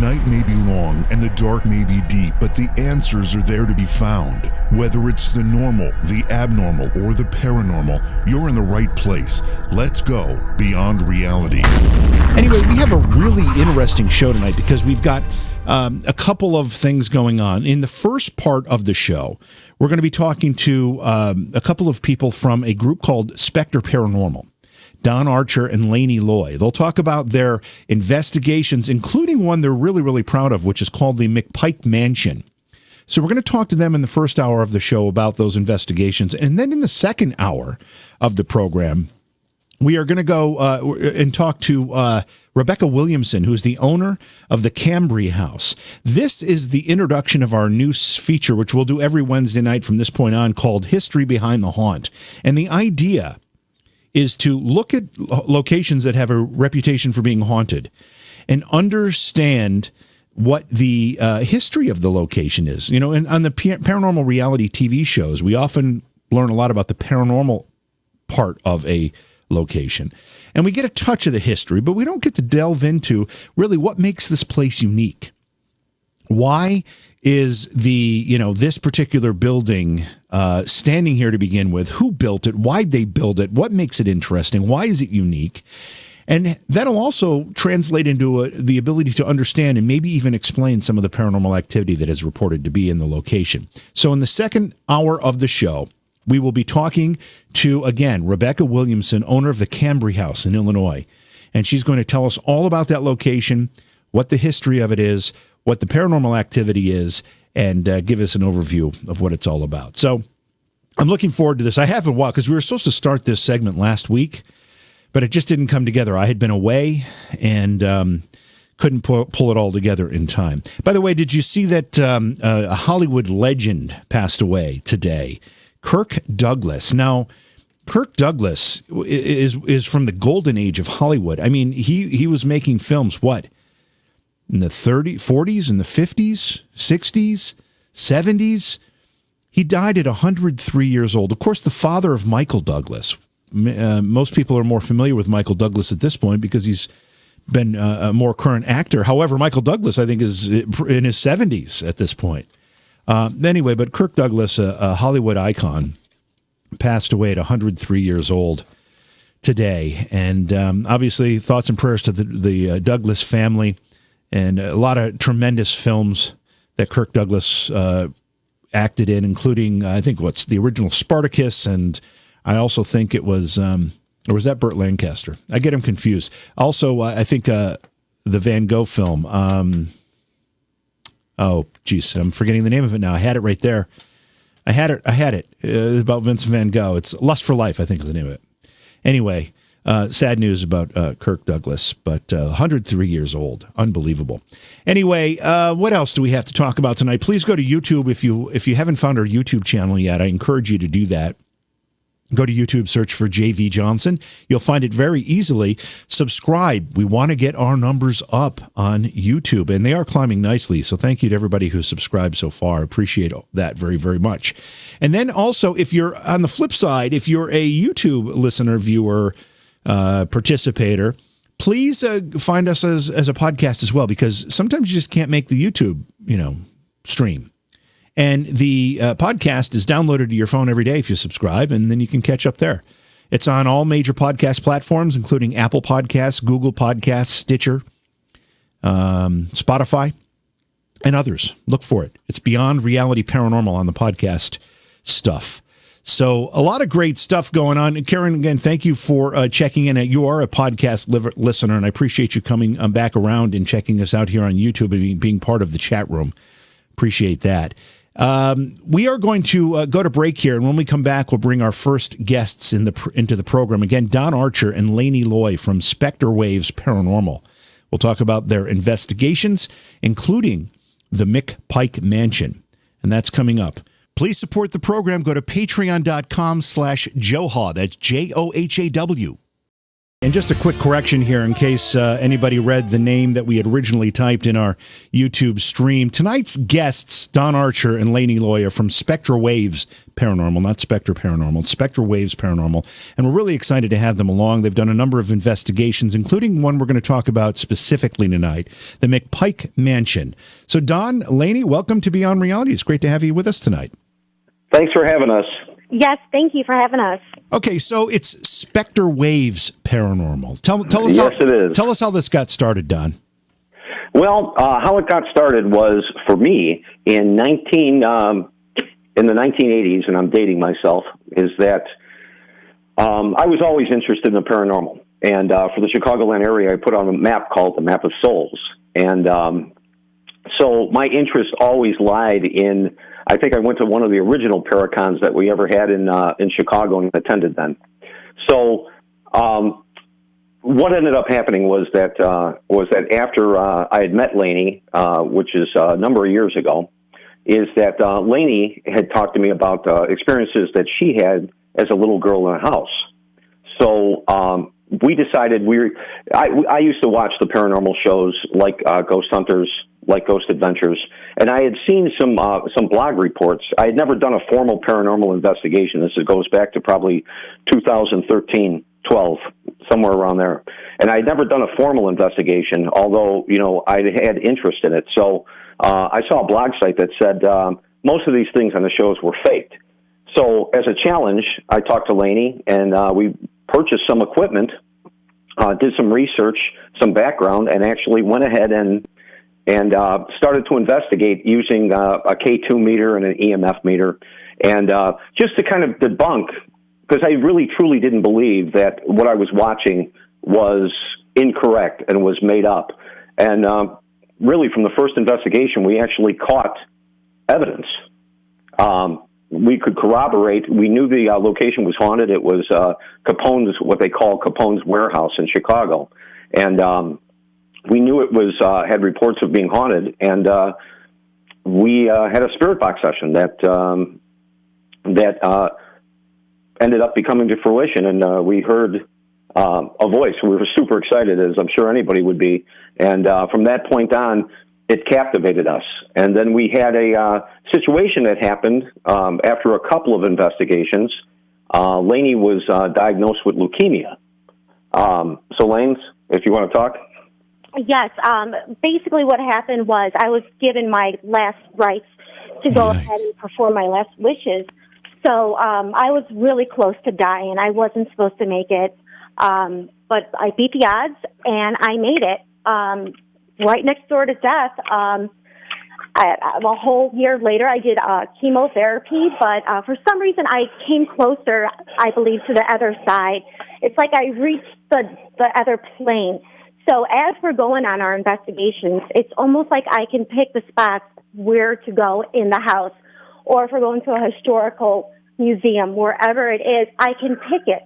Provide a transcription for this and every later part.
night may be long and the dark may be deep, but the answers are there to be found. Whether it's the normal, the abnormal, or the paranormal, you're in the right place. Let's go beyond reality. Anyway, we have a really interesting show tonight because we've got a couple of things going on. In the first part of the show, we're going to be talking to a couple of people from a group called Spectrewaves Paranormal. Don Archer and Laynee Loy. They'll talk about their investigations, including one they're really, really proud of, which is called the McPike Mansion. So we're going to talk to them in the first hour of the show about those investigations. And then in the second hour of the program, we are going to go and talk to Rebecca Williamson, who is the owner of the Cambre House. This is the introduction of our new feature, which we'll do every Wednesday night from this point on, called History Behind the Haunt. And the idea is to look at locations that have a reputation for being haunted and understand what the history of the location is. You know, and on the paranormal reality TV shows, we often learn a lot about the paranormal part of a location. And we get a touch of the history, but we don't get to delve into really what makes this place unique. Why is this particular building standing here to begin with? Who built it? Why'd they build it? What makes it interesting? Why is it unique? And that'll also translate into the ability to understand and maybe even explain some of the paranormal activity that is reported to be in the location. So in the second hour of the show, we will be talking to, again, Rebecca Williamson, owner of the Cambre House in Illinois. And she's going to tell us all about that location, what the history of it is, what the paranormal activity is, and give us an overview of what it's all about. So I'm looking forward to this. I haven't watched, because we were supposed to start this segment last week, but it just didn't come together. I had been away and couldn't pull it all together in time. By the way, did you see that a Hollywood legend passed away today? Kirk Douglas. Now, Kirk Douglas is from the golden age of Hollywood. I mean, he was making films, what, in the 40s, in the 50s, 60s, 70s. He died at 103 years old. Of course, the father of Michael Douglas. Most people are more familiar with Michael Douglas at this point because he's been a more current actor. However, Michael Douglas, I think, is in his 70s at this point. Anyway, but Kirk Douglas, a Hollywood icon, passed away at 103 years old today. And obviously, thoughts and prayers to the Douglas family, and a lot of tremendous films that Kirk Douglas acted in, including, I think, what's the original Spartacus, and I also think it was, or was that Burt Lancaster? I get him confused. Also, I think the Van Gogh film, oh, geez, I'm forgetting the name of it now. I had it right there. I had it. It's about Vincent Van Gogh. It's Lust for Life, I think is the name of it. Anyway, sad news about Kirk Douglas, but 103 years old. Unbelievable. Anyway, what else do we have to talk about tonight? Please go to YouTube. If you haven't found our YouTube channel yet, I encourage you to do that. Go to YouTube, search for J.V. Johnson. You'll find it very easily. Subscribe. We want to get our numbers up on YouTube, and they are climbing nicely. So thank you to everybody who's subscribed so far. Appreciate that very, very much. And then also, if you're on the flip side, if you're a YouTube listener, viewer, participator, please find us as a podcast as well, because sometimes you just can't make the YouTube, stream. And the podcast is downloaded to your phone every day if you subscribe, and then you can catch up there. It's on all major podcast platforms, including Apple Podcasts, Google Podcasts, Stitcher, Spotify, and others. Look for it. It's Beyond Reality Paranormal on the podcast stuff. So a lot of great stuff going on. And Karen, again, thank you for checking in. You are a podcast listener, and I appreciate you coming back around and checking us out here on YouTube and being part of the chat room. Appreciate that. We are going to go to break here, and when we come back, we'll bring our first guests into the program. Again, Don Archer and Laynee Loy from Spectrewaves Paranormal. We'll talk about their investigations, including the McPike Mansion, and that's coming up. Please support the program. Go to patreon.com/Johhaw. That's Johhaw. And just a quick correction here in case anybody read the name that we had originally typed in our YouTube stream. Tonight's guests, Don Archer and Laynee Loy, are from Spectrewaves Paranormal, not Spectre Paranormal, Spectrewaves Paranormal. And we're really excited to have them along. They've done a number of investigations, including one we're going to talk about specifically tonight, the McPike Mansion. So Don, Laynee, welcome to Beyond Reality. It's great to have you with us tonight. Thanks for having us. Yes, thank you for having us. Okay, so it's Spectrewaves Paranormal. Tell us Yes, it is. Tell us how this got started, Don. Well, how it got started was, for me, in the 1980s, and I'm dating myself, is that I was always interested in the paranormal. And for the Chicagoland area, I put on a map called the Map of Souls. And so my interest always lied in, I think I went to one of the original Paracons that we ever had in Chicago and attended then. So what ended up happening was that after I had met Laynee, which is a number of years ago, is that Laynee had talked to me about experiences that she had as a little girl in a house. So we decided I used to watch the paranormal shows like Ghost Hunters, like Ghost Adventures, and I had seen some blog reports. I had never done a formal paranormal investigation. This goes back to probably 2013, 12, somewhere around there. And I had never done a formal investigation, although, I had interest in it. So I saw a blog site that said most of these things on the shows were faked. So as a challenge, I talked to Laynee, and we purchased some equipment, did some research, some background, and actually went ahead and started to investigate using a K2 meter and an EMF meter, and just to kind of debunk, because I really truly didn't believe that what I was watching was incorrect and was made up. And really, from the first investigation, we actually caught evidence. We could corroborate. We knew the location was haunted. It was Capone's, what they call Capone's warehouse in Chicago, and we knew it was had reports of being haunted, and we had a spirit box session that ended up becoming to fruition, and we heard a voice. We were super excited, as I'm sure anybody would be, and from that point on, it captivated us. And then we had a situation that happened after a couple of investigations. Laynee was diagnosed with leukemia. So, Lanes, if you want to talk. Yes, basically what happened was I was given my last rites to go ahead and perform my last wishes. So I was really close to dying. I wasn't supposed to make it, but I beat the odds, and I made it. Right next door to death, a whole year later, I did chemotherapy, but for some reason I came closer, I believe, to the other side. It's like I reached the other plane. So as we're going on our investigations, it's almost like I can pick the spots where to go in the house, or if we're going to a historical museum, wherever it is, I can pick it.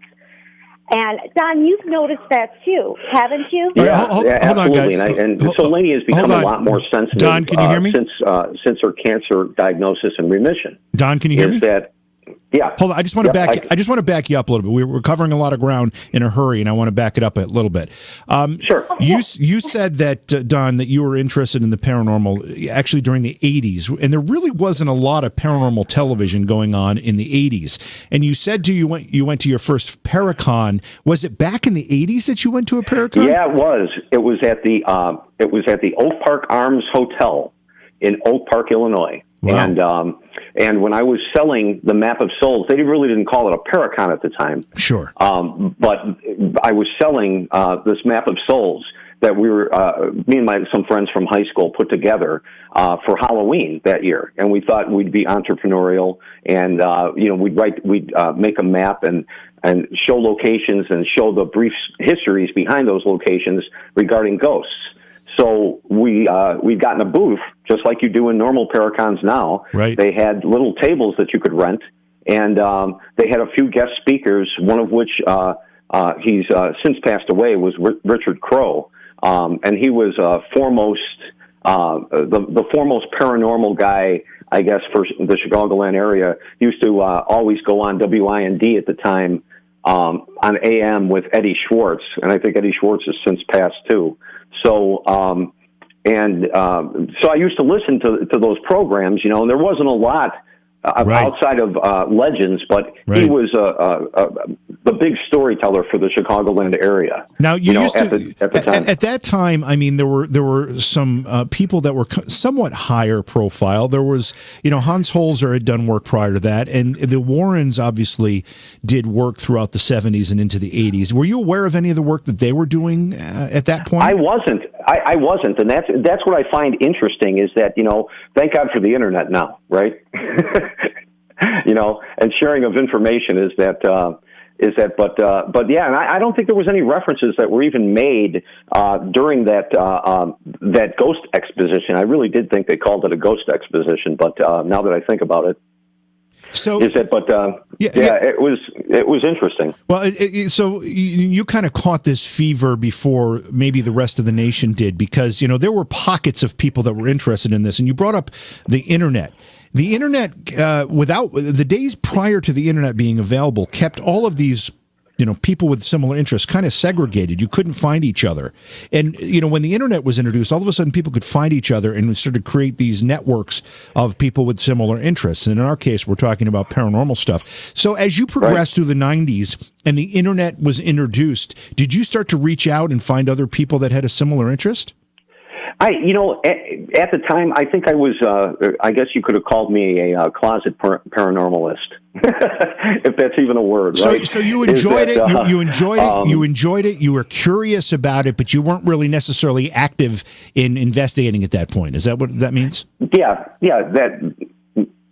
And Don, you've noticed that too, haven't you? Yeah, hold on, guys. And so Laynee has become a lot more sensitive. Don, can you hear me? Since her cancer diagnosis and remission. Don, can you hear me? Yeah. Hold on. I just want to back you up a little bit. We're covering a lot of ground in a hurry, and I want to back it up a little bit. Sure. You said that, Don, that you were interested in the paranormal actually during the 80s, and there really wasn't a lot of paranormal television going on in the 80s. And you said you went to your first Paracon. Was it back in the 80s that you went to a Paracon? Yeah, it was. It was at the Oak Park Arms Hotel in Oak Park, Illinois. Wow. And when I was selling the Map of Souls, they really didn't call it a Paracon at the time. Sure. But I was selling this Map of Souls that me and some friends from high school put together for Halloween that year, and we thought we'd be entrepreneurial, and we'd make a map and show locations and show the brief histories behind those locations regarding ghosts. So we'd gotten a booth, just like you do in normal Paracons now. Right. They had little tables that you could rent, and they had a few guest speakers, one of which he's since passed away, was Richard Crowe. And he was the foremost paranormal guy, I guess, for the Chicagoland area. He used to always go on WIND at the time, on AM with Eddie Schwartz, and I think Eddie Schwartz has since passed too. So, so I used to listen to those programs, you know, and there wasn't a lot outside of legends, but he was the big storyteller for the Chicagoland area. Now, you used at the time. At that time, I mean, there were some people that were somewhat higher profile. There was, you know, Hans Holzer had done work prior to that, and the Warrens obviously did work throughout the 70s and into the 80s. Were you aware of any of the work that they were doing at that point? I wasn't. I wasn't, and that's what I find interesting is that, you know, thank God for the internet now, right? You know, and sharing of information but yeah, and I don't think there was any references that were even made during that ghost exposition. I really did think they called it a ghost exposition, but now that I think about it, it was interesting. Well, so you kind of caught this fever before maybe the rest of the nation did, because, you know, there were pockets of people that were interested in this, and you brought up the internet. The internet, without the days prior to the internet being available, kept all of these, you know, people with similar interests kind of segregated. You couldn't find each other. And, you know, when the internet was introduced, all of a sudden people could find each other, and we started to create these networks of people with similar interests. And in our case, we're talking about paranormal stuff. So as you progressed through the 90s and the internet was introduced, did you start to reach out and find other people that had a similar interest? You know, at the time, I think I was, I guess you could have called me a closet paranormalist, if that's even a word, right? So you enjoyed it, you enjoyed it, you enjoyed it, you were curious about it, but you weren't really necessarily active in investigating at that point. Is that what that means? Yeah, that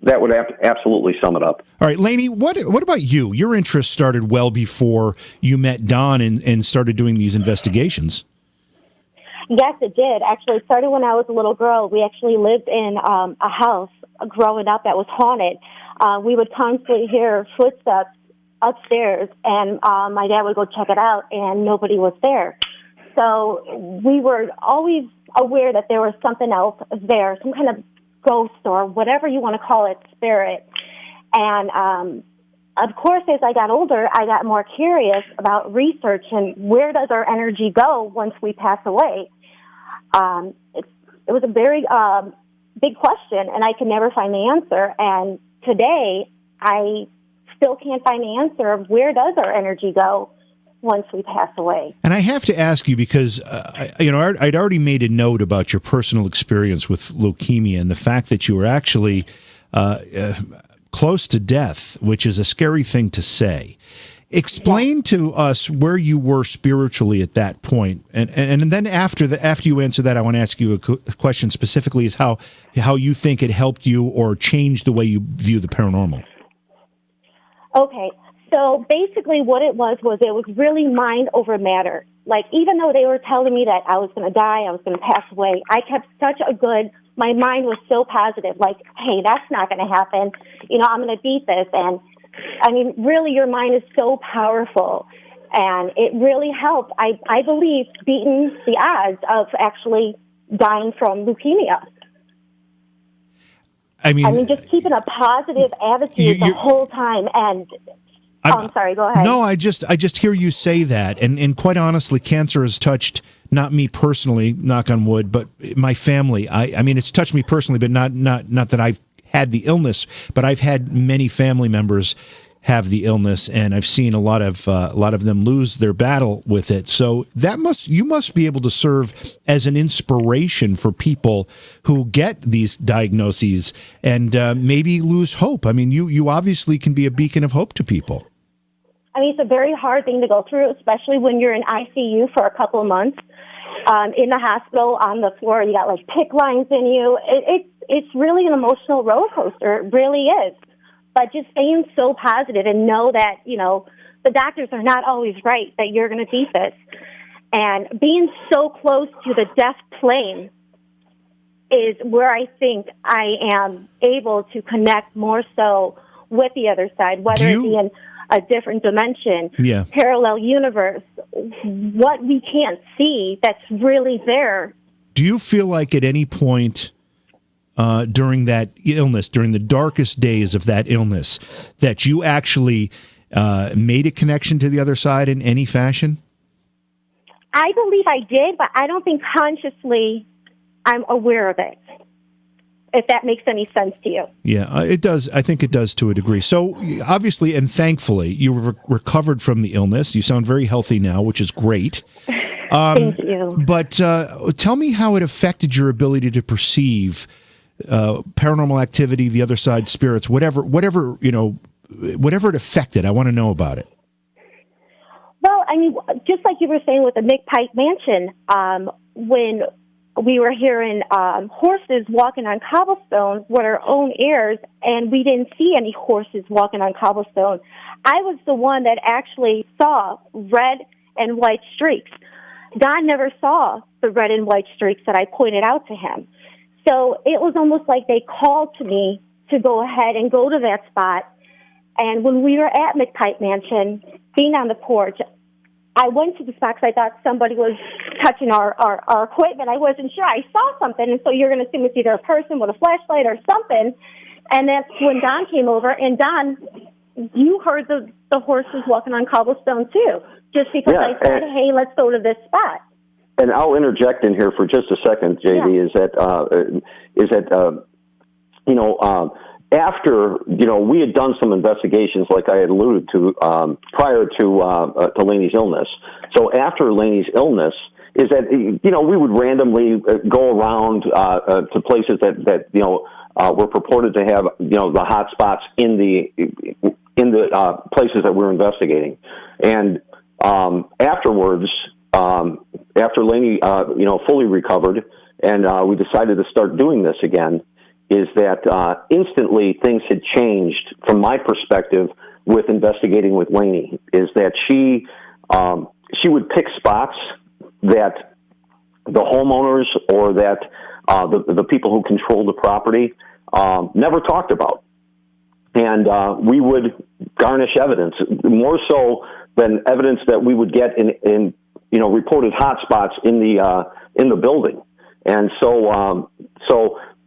would absolutely sum it up. All right, Lainey, what about you? Your interest started well before you met Don and started doing these investigations. Yes, it did. Actually, it started when I was a little girl. We actually lived in a house growing up that was haunted. We would constantly hear footsteps upstairs, and my dad would go check it out, and nobody was there. So we were always aware that there was something else there, some kind of ghost or whatever you want to call it, spirit. And of course, as I got older, I got more curious about research and where does our energy go once we pass away. It was a very big question, and I could never find the answer. And today, I still can't find the answer of where does our energy go once we pass away. And I have to ask you because, I'd already made a note about your personal experience with leukemia and the fact that you were actually close to death, which is a scary thing to say. Explain to us where you were spiritually at that point. And then after you answer that, I want to ask you a question specifically is how you think it helped you or changed the way you view the paranormal. Okay. So basically what it was really mind over matter. Like, even though they were telling me that I was going to die, I was going to pass away, I kept my mind was so positive, like, hey, that's not going to happen. You know, I'm going to beat this. And I mean, really, your mind is so powerful, and it really helped, I believe, beating the odds of actually dying from leukemia. I mean, just keeping a positive attitude the whole time. And I'm sorry, go ahead. No, I just hear you say that, and quite honestly, cancer has touched not me personally, knock on wood, but my family. I mean, it's touched me personally, but not that I've had the illness, but I've had many family members have the illness, and I've seen a lot of them lose their battle with it. So you must be able to serve as an inspiration for people who get these diagnoses and maybe lose hope. I mean, you obviously can be a beacon of hope to people. I mean, it's a very hard thing to go through, especially when you're in ICU for a couple of months. In the hospital, on the floor, you got like PICC lines in you. It's really an emotional roller coaster. It really is. But just staying so positive and know that, you know, the doctors are not always right, that you're going to beat this. And being so close to the death plane is where I think I am able to connect more so with the other side, whether it be in a different dimension, parallel universe, what we can't see that's really there. Do you feel like at any point during that illness, during the darkest days of that illness, that you actually made a connection to the other side in any fashion? I believe I did, but I don't think consciously I'm aware of it, if that makes any sense to you. Yeah, it does. I think it does to a degree. So obviously and thankfully, you recovered from the illness. You sound very healthy now, which is great. Thank you. But tell me how it affected your ability to perceive paranormal activity, the other side, spirits, whatever it affected. I want to know about it. Well, I mean, just like you were saying with the McPike Mansion, when we were hearing horses walking on cobblestone with our own ears, and we didn't see any horses walking on cobblestone. I was the one that actually saw red and white streaks. Don never saw the red and white streaks that I pointed out to him. So it was almost like they called to me to go ahead and go to that spot. And when we were at McPike Mansion, being on the porch, I went to the spot because I thought somebody was touching our equipment. I wasn't sure. I saw something, and so you're going to assume it's either a person with a flashlight or something. And that's when Don came over. And Don, you heard the horses walking on cobblestone too, just because I said, hey, let's go to this spot. And I'll interject in here for just a second, JD, is that after, we had done some investigations, like I had alluded to, prior to Layney's illness. So after Layney's illness, is that, we would randomly go around to places that were purported to have, the hot spots in the places that we're investigating. And afterwards, after Layney, fully recovered, and we decided to start doing this again, is that instantly things had changed from my perspective with investigating with Layney. Is that she would pick spots that the homeowners or that the people who control the property never talked about, and we would garnish evidence more so than evidence that we would get in reported hot spots in the building. And so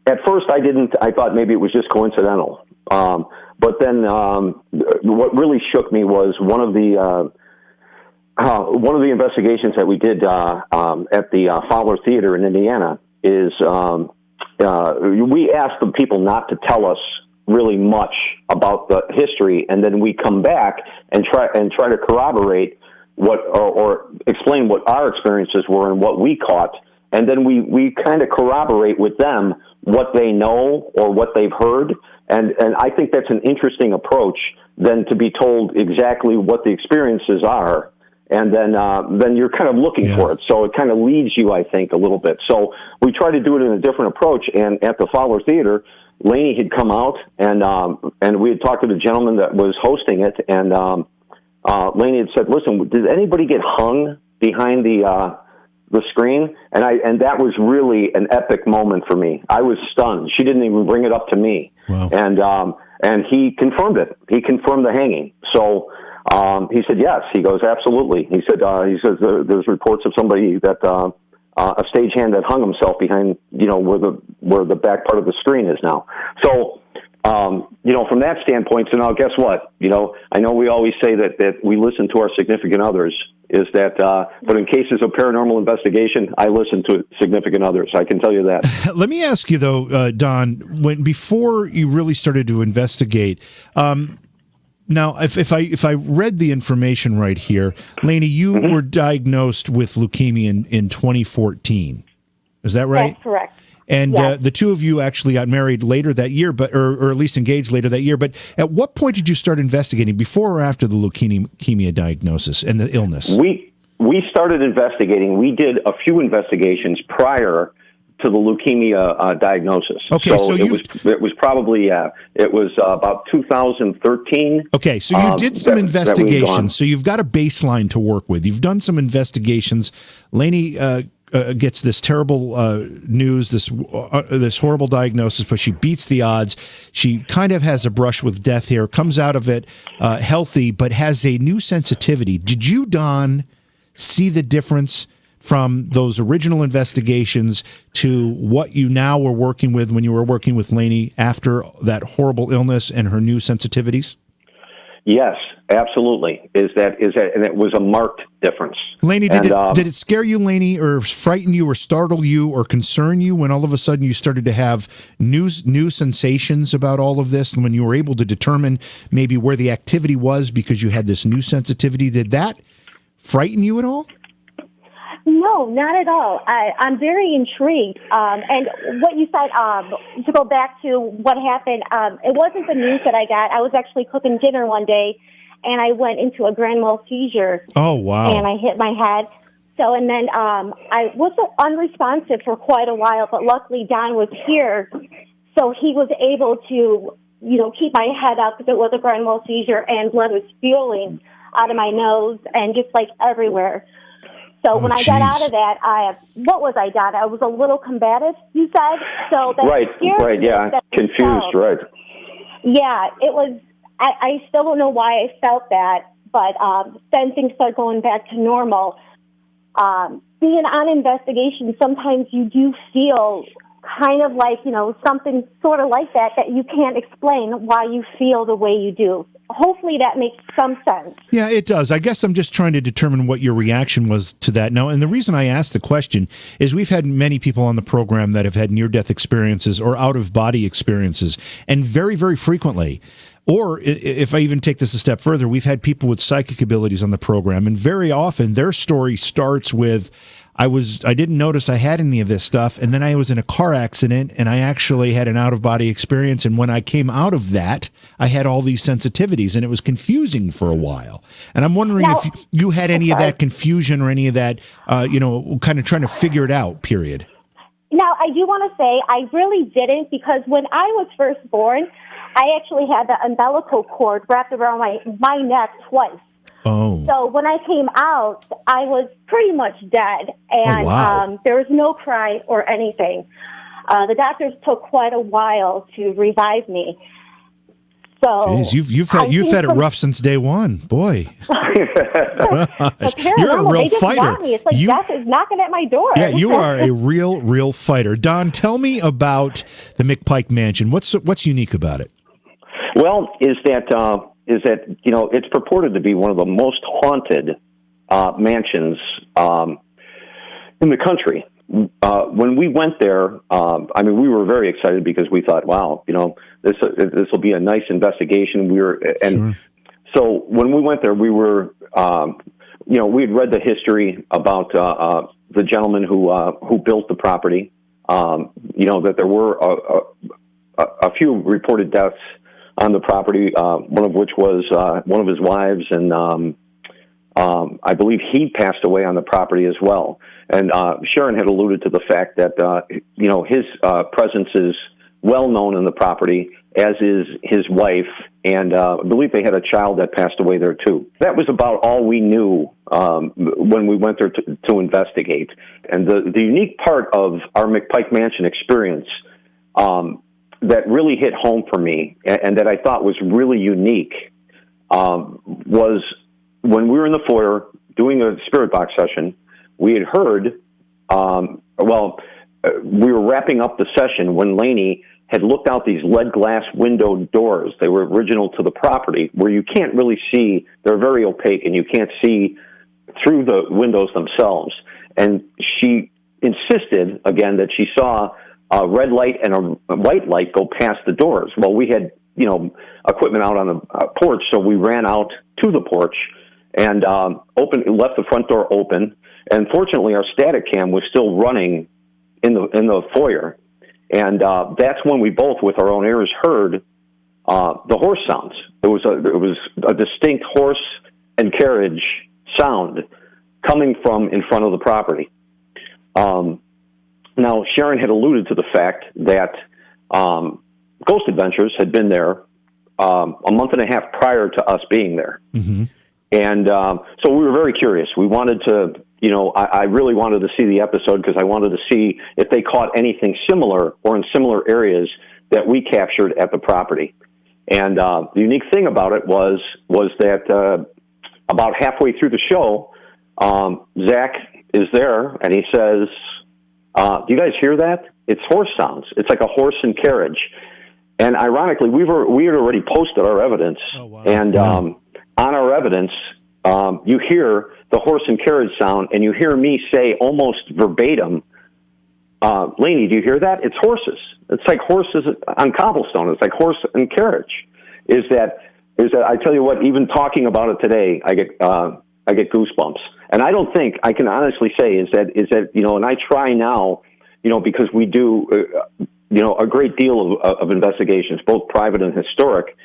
at first I thought maybe it was just coincidental. But then what really shook me was one of the investigations that we did at the Fowler Theater in Indiana is we asked the people not to tell us really much about the history, and then we come back and try to corroborate what or explain what our experiences were and what we caught, and then we kind of corroborate with them what they know or what they've heard, and I think that's an interesting approach than to be told exactly what the experiences are, and then you're kind of looking for it. So it kind of leads you, I think, a little bit. So we try to do it in a different approach, and at the Fowler Theater, Layney had come out, and we had talked to the gentleman that was hosting it, and Layney had said, "Listen, did anybody get hung behind the screen?" And that was really an epic moment for me. I was stunned. She didn't even bring it up to me. Wow. And he confirmed it. He confirmed the hanging. So he said yes. He goes, absolutely. He says there's reports of somebody that a stagehand that hung himself behind where the back part of the screen is now. So from that standpoint, so now guess what? I know we always say that we listen to our significant others, is that, but in cases of paranormal investigation, I listen to significant others. I can tell you that. Let me ask you though, Don, before you really started to investigate, now, if I read the information right here, Layney, you were diagnosed with leukemia in 2014. Is that right? That's correct. And the two of you actually got married later that year, or at least engaged later that year. But at what point did you start investigating, before or after the leukemia diagnosis and the illness? We started investigating. We did a few investigations prior to the leukemia diagnosis. Okay, so it was probably it was about 2013. Okay, so you did some investigations. So you've got a baseline to work with. You've done some investigations. Layney gets this terrible news, this horrible diagnosis, but she beats the odds. She kind of has a brush with death here, comes out of it healthy, but has a new sensitivity. Did you, Don, see the difference from those original investigations to what you now were working with when you were working with Layney after that horrible illness and her new sensitivities? Yes, absolutely. Is that, and it was a marked difference. Laynee, did it scare you, Laynee, or frighten you, or startle you, or concern you when all of a sudden you started to have new sensations about all of this, and when you were able to determine maybe where the activity was because you had this new sensitivity? Did that frighten you at all? No, not at all. I'm very intrigued. And what you said, to go back to what happened, it wasn't the news that I got. I was actually cooking dinner one day, and I went into a grand mal seizure. Oh, wow. And I hit my head. So, and then I was unresponsive for quite a while, but luckily Don was here, so he was able to, keep my head up because it was a grand mal seizure, and blood was spewing out of my nose and just like everywhere. So when I got out of that, what was I, Don? I was a little combative, you said? So that right, yeah, confused, right. Yeah, it was, I still don't know why I felt that, but then things started going back to normal. Being on investigation, sometimes you do feel kind of like, something sort of like that you can't explain why you feel the way you do. Hopefully that makes some sense. Yeah, it does. I guess I'm just trying to determine what your reaction was to that. Now, and the reason I asked the question is we've had many people on the program that have had near-death experiences or out-of-body experiences, and very, very frequently, or if I even take this a step further, we've had people with psychic abilities on the program, and very often their story starts with, I didn't notice I had any of this stuff, and then I was in a car accident, and I actually had an out-of-body experience, and when I came out of that, I had all these sensitivities, and it was confusing for a while. And I'm wondering if you had any of that confusion or any of that, kind of trying to figure it out, period. Now, I do want to say I really didn't, because when I was first born, I actually had the umbilical cord wrapped around my neck twice. Oh. So when I came out, I was pretty much dead, and there was no cry or anything. The doctors took quite a while to revive me. So, jeez, you've had it rough since day one, boy. You're a real fighter. It's like death is knocking at my door. Yeah, you are a real fighter. Don, tell me about the McPike Mansion. What's unique about it? Well, is that it's purported to be one of the most haunted mansions in the country. When we went there, we were very excited because we thought, wow, this will be a nice investigation. So when we went there, we were, we had read the history about the gentleman who built the property. That there were a few reported deaths on the property, one of which was one of his wives, and I believe he passed away on the property as well. And Sharon had alluded to the fact that his presence is well known in the property, as is his wife, and I believe they had a child that passed away there too. That was about all we knew when we went there to investigate. And the unique part of our McPike Mansion experience that really hit home for me, and that I thought was really unique, was when we were in the foyer doing a spirit box session. We had heard, we were wrapping up the session when Laynee had looked out these lead glass window doors. They were original to the property, where you can't really see. They're very opaque, and you can't see through the windows themselves. And she insisted, again, that she saw a red light and a white light go past the doors. Well, we had, equipment out on the porch, so we ran out to the porch and left the front door open. And fortunately, our static cam was still running in the foyer. And that's when we both, with our own ears, heard the horse sounds. It was a distinct horse and carriage sound coming from in front of the property. Now, Sharon had alluded to the fact that Ghost Adventures had been there a month and a half prior to us being there. Mm-hmm. And so we were very curious. We wanted to, I really wanted to see the episode because I wanted to see if they caught anything similar or in similar areas that we captured at the property. And the unique thing about it was that about halfway through the show, Zach is there, and he says, do you guys hear that? It's horse sounds. It's like a horse and carriage. And ironically, we had already posted our evidence. Oh, wow. And on our evidence, you hear the horse and carriage sound, and you hear me say almost verbatim, Lainey, do you hear that? It's horses. It's like horses on cobblestone. It's like horse and carriage. Is that I tell you what, even talking about it today, I get goosebumps. And I don't think I can honestly say is that and I try now, because we do a great deal of investigations, both private and historic,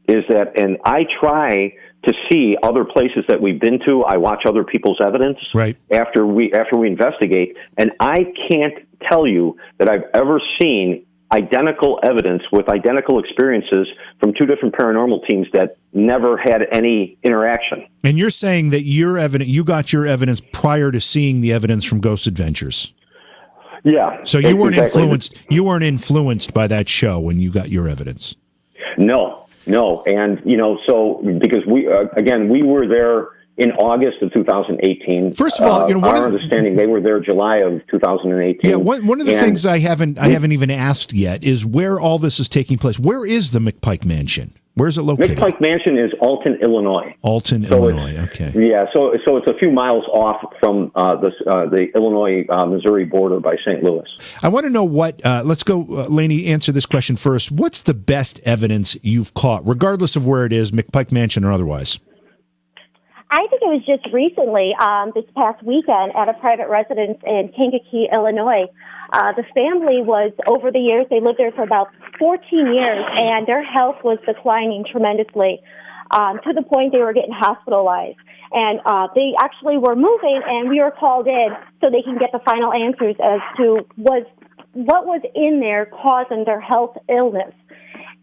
and I try to see other places that we've been to. I watch other people's evidence right after we investigate, and I can't tell you that I've ever seen identical evidence with identical experiences from two different paranormal teams that never had any interaction. And you're saying that you got your evidence prior to seeing the evidence from Ghost Adventures. Yeah. So you weren't influenced. You weren't influenced by that show when you got your evidence. No, and so because we were there in August of 2018. First of all, our understanding they were there July of 2018. Yeah, one of the things I haven't even asked yet is where all this is taking place. Where is the McPike Mansion? Where is it located? McPike Mansion is Alton, Illinois. Illinois. Okay. Yeah, so it's a few miles off from the Illinois-Missouri border by St. Louis. I want to know what. Let's go, Lainey. Answer this question first. What's the best evidence you've caught, regardless of where it is, McPike Mansion or otherwise? I think it was just recently, this past weekend, at a private residence in Kankakee, Illinois. The family was, over the years, they lived there for about 14 years, and their health was declining tremendously to the point they were getting hospitalized. And they actually were moving, and we were called in so they can get the final answers as to what was in there causing their health illness.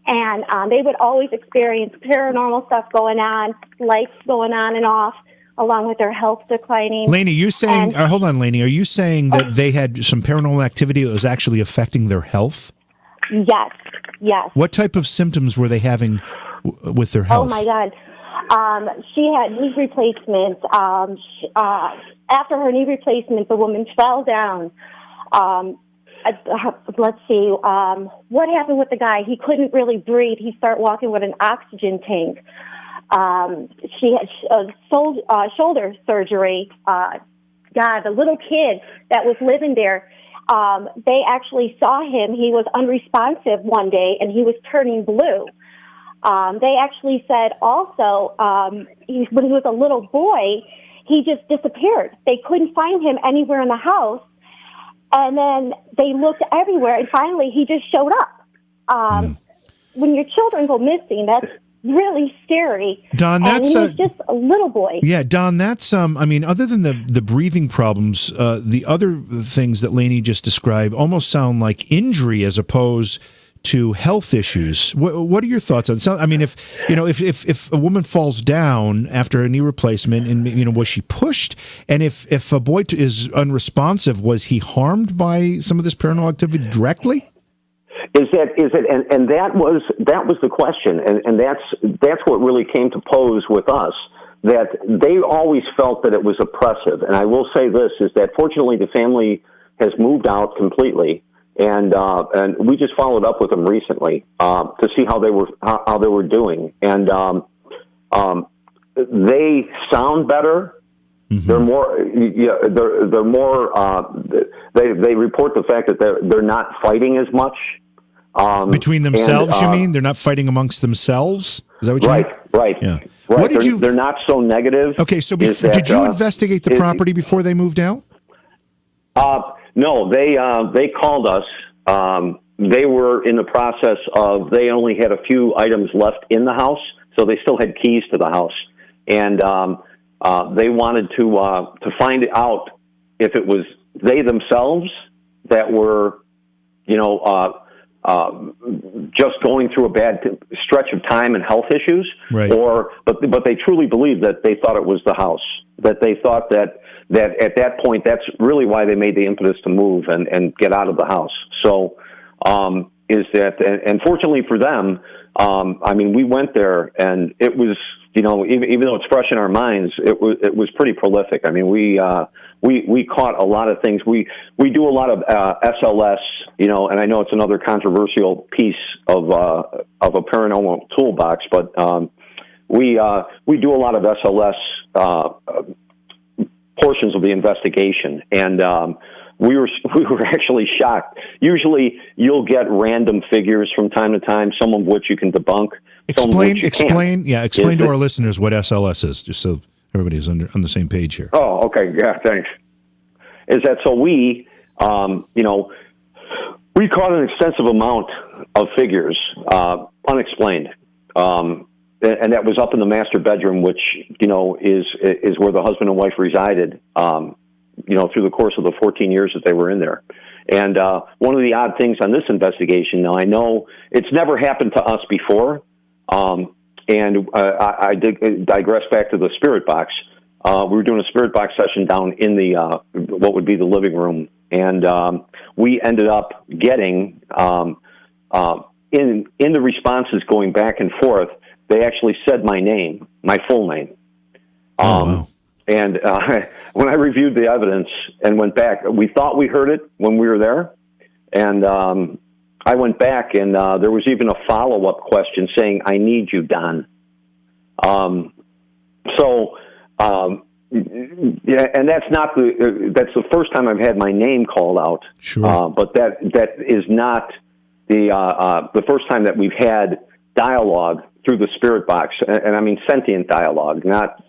And they would always experience paranormal stuff going on, lights going on and off, along with their health declining. Lainey, you saying? Hold on, Lainey. Are you saying that they had some paranormal activity that was actually affecting their health? Yes. What type of symptoms were they having with their health? Oh my God. She had knee replacements. After her knee replacement, the woman fell down. Let's see, what happened with the guy? He couldn't really breathe. He started walking with an oxygen tank. She had shoulder surgery. The little kid that was living there, they actually saw him. He was unresponsive one day, and he was turning blue. They actually said also, when he was a little boy, he just disappeared. They couldn't find him anywhere in the house. And then they looked everywhere, and finally he just showed up. When your children go missing, that's really scary. Don, that's he was just a little boy. Yeah, Don, that's other than the breathing problems, the other things that Lainey just described almost sound like injury as opposed to health issues. What are your thoughts on? So, if a woman falls down after a knee replacement, and was she pushed? And if a boy is unresponsive, was he harmed by some of this paranormal activity directly? Is it? And that was the question, and that's what really came to pose with us. That they always felt that it was oppressive. And I will say this is that fortunately the family has moved out completely. And we just followed up with them recently to see how they were doing, and they sound better. Mm-hmm. They're more. They report the fact that they're not fighting as much between themselves. You mean they're not fighting amongst themselves? Is that what you mean? Right. Yeah. Right. What did They're not so negative. Okay, so did you investigate the property before they moved out? No, they called us. They were in the process of, they only had a few items left in the house, so they still had keys to the house. And they wanted to find out if it was they themselves that were, just going through a bad stretch of time and health issues, right. But they truly believed that they thought it was the house, that they thought that at that point, that's really why they made the impetus to move and get out of the house. So, and fortunately for them, we went there and it was even though it's fresh in our minds, it was pretty prolific. I mean, we caught a lot of things. We do a lot of SLS, and I know it's another controversial piece of a paranormal toolbox, but we do a lot of SLS portions of the investigation, and we were actually shocked. Usually, you'll get random figures from time to time, some of which you can debunk. Explain to our listeners what SLS is, just so everybody's on the same page here. Oh, okay, yeah, thanks. Is that so? We caught an extensive amount of figures, unexplained, and that was up in the master bedroom, which is where the husband and wife resided. Through the course of the 14 years that they were in there. And one of the odd things on this investigation, now I know it's never happened to us before, and I digress back to the spirit box. We were doing a spirit box session down in the what would be the living room, and we ended up getting in the responses going back and forth. They actually said my name, my full name. Wow. And when I reviewed the evidence and went back, we thought we heard it when we were there. And I went back, and there was even a follow-up question saying, "I need you, Don." And that's that's the first time I've had my name called out. Sure. But that is not the first time that we've had dialogue through the spirit box, and I mean sentient dialogue, not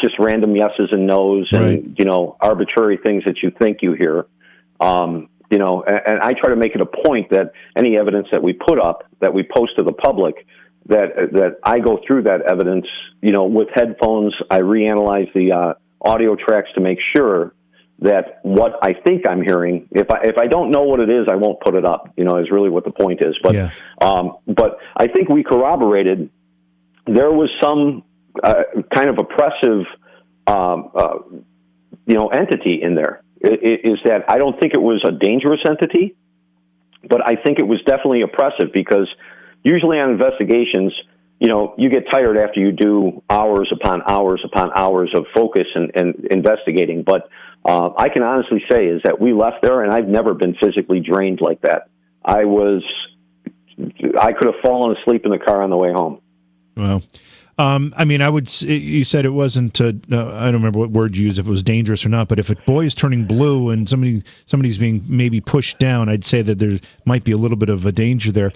just random yeses and nos and, arbitrary things that you think you hear. And I try to make it a point that any evidence that we put up, that we post to the public, that I go through that evidence, with headphones. I reanalyze the audio tracks to make sure that what I think I'm hearing, if I don't know what it is, I won't put it up, is really what the point is. But, yeah. But I think we corroborated there was some kind of oppressive, entity in there. Is that I don't think it was a dangerous entity, but I think it was definitely oppressive, because usually on investigations, you get tired after you do hours upon hours upon hours of focus and investigating. But I can honestly say is that we left there, and I've never been physically drained like that. I could have fallen asleep in the car on the way home. Well, you said it wasn't, I don't remember what word you used, if it was dangerous or not, but if a boy is turning blue and somebody's being maybe pushed down, I'd say that there might be a little bit of a danger there.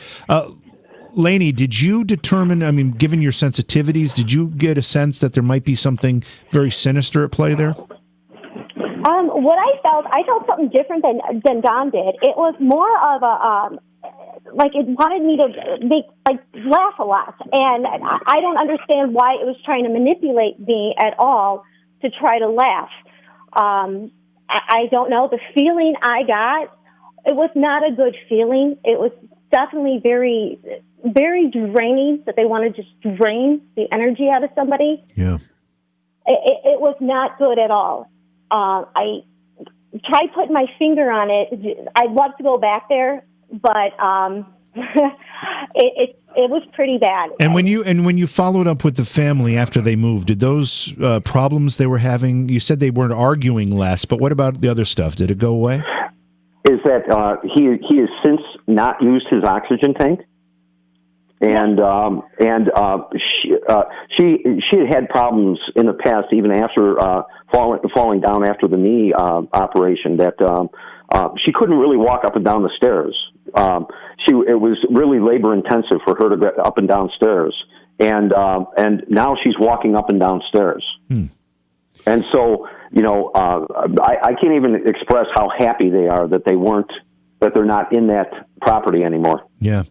Lainey, did you determine, given your sensitivities, did you get a sense that there might be something very sinister at play there? What I felt something different than Don did. It was more of a, it wanted me to laugh a lot. And I don't understand why it was trying to manipulate me at all to try to laugh. I don't know. The feeling I got, it was not a good feeling. It was definitely very, very draining, that they want to just drain the energy out of somebody. Yeah. It was not good at all. I tried putting my finger on it. I'd love to go back there, but it was pretty bad. And when you followed up with the family after they moved, did those problems they were having? You said they weren't arguing less, but what about the other stuff? Did it go away? Is that he has since not used his oxygen tank, and she had problems in the past, even after falling down after the knee operation, that she couldn't really walk up and down the stairs. It was really labor intensive for her to get up and down stairs, and now she's walking up and down stairs. And so, I can't even express how happy they are that they're not in that property anymore. Yeah.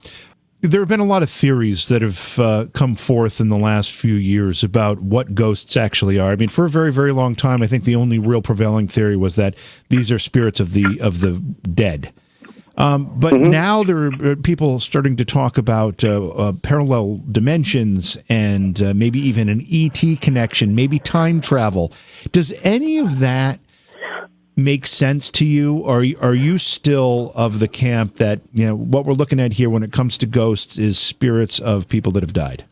There have been a lot of theories that have come forth in the last few years about what ghosts actually are. For a very, very long time, I think the only real prevailing theory was that these are spirits of the dead. But now there are people starting to talk about parallel dimensions and maybe even an ET connection, maybe time travel. Does any of that make sense to you? Or are you still of the camp that what we're looking at here when it comes to ghosts is spirits of people that have died?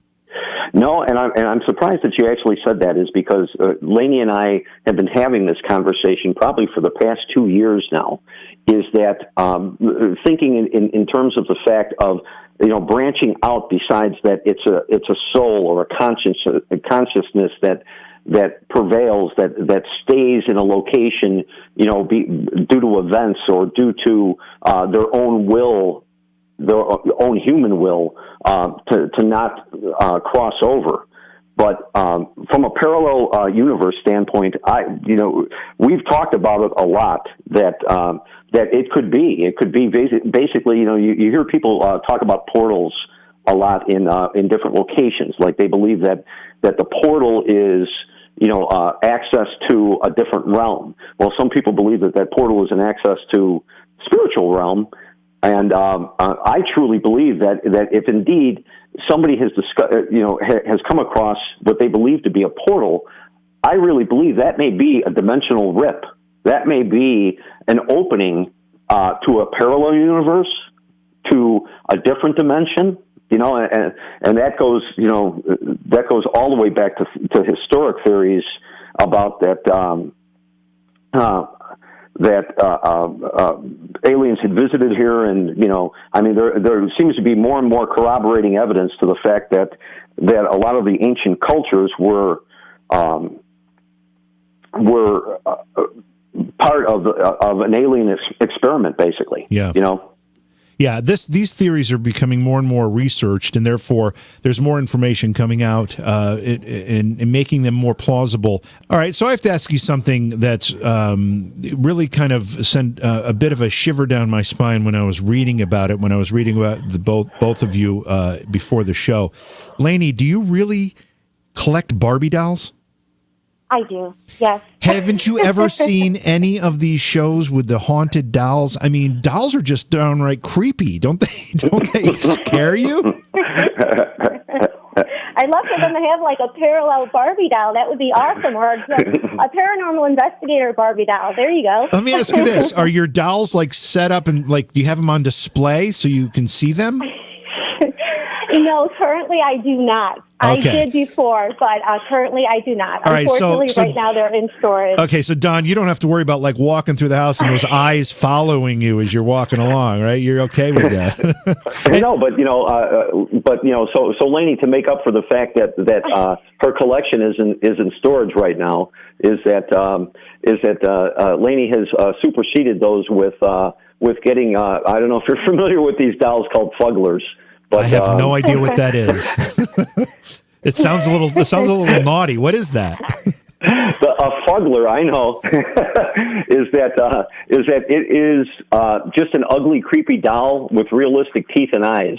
No, and I'm surprised that you actually said that, is because Lainey and I have been having this conversation probably for the past 2 years now. Is that thinking in terms of the fact of branching out, besides that it's a soul or a consciousness that prevails, that stays in a location, due to events or due to their own will, their own human will, to not cross over. But from a parallel universe standpoint, we've talked about it a lot. That it could be basically, you hear people talk about portals a lot in different locations. Like they believe that the portal is access to a different realm. Well, some people believe that portal is an access to spiritual realm. And I truly believe that if indeed somebody has has come across what they believe to be a portal, I really believe that may be a dimensional rip. That may be an opening to a parallel universe, to a different dimension. And that goes all the way back to historic theories about that. Aliens had visited here, and there seems to be more and more corroborating evidence to the fact that a lot of the ancient cultures were part of an alien experiment, basically. Yeah. Yeah, these theories are becoming more and more researched, and therefore there's more information coming out and making them more plausible. All right, so I have to ask you something that's really kind of sent a bit of a shiver down my spine when I was reading about it, when I was reading about both of you before the show. Lainey, do you really collect Barbie dolls? I do, yes. Haven't you ever seen any of these shows with the haunted dolls? I mean, dolls are just downright creepy, don't they? Don't they scare you? I'd love for them to have like a parallel Barbie doll. That would be awesome. Or a paranormal investigator Barbie doll. There you go. Let me ask you this: are your dolls like set up and like do you have them on display so you can see them? No, currently I do not. Okay. I did before, but currently I do not. All right, unfortunately, right now they're in storage. Okay, so Don, you don't have to worry about like walking through the house and those eyes following you as you're walking along, right? You're okay with that. No, so Lainey, to make up for the fact that her collection is in storage right now, is that Lainey has superseded those with getting. I don't know if you're familiar with these dolls called fugglers. But, I have no idea what that is. It sounds a little naughty. What is that? A fuggler, I know, is that it is just an ugly, creepy doll with realistic teeth and eyes.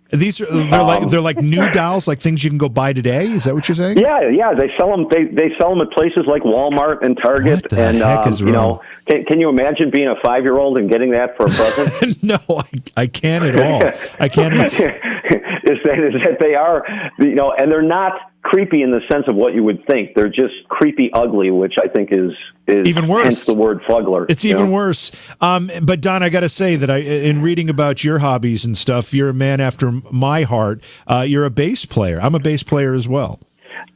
They're like new dolls, like things you can go buy today. Is that what you're saying? Yeah. They sell them. They sell them at places like Walmart and Target. What the heck is wrong? Can you imagine being a 5-year-old and getting that for a present? No, I can't at all. I can't. Is that they are, and they're not creepy in the sense of what you would think. They're just creepy ugly, which I think is even worse. Hence the word fuggler. It's even worse. But Don, I got to say that in reading about your hobbies and stuff, you're a man after my heart. You're a bass player. I'm a bass player as well.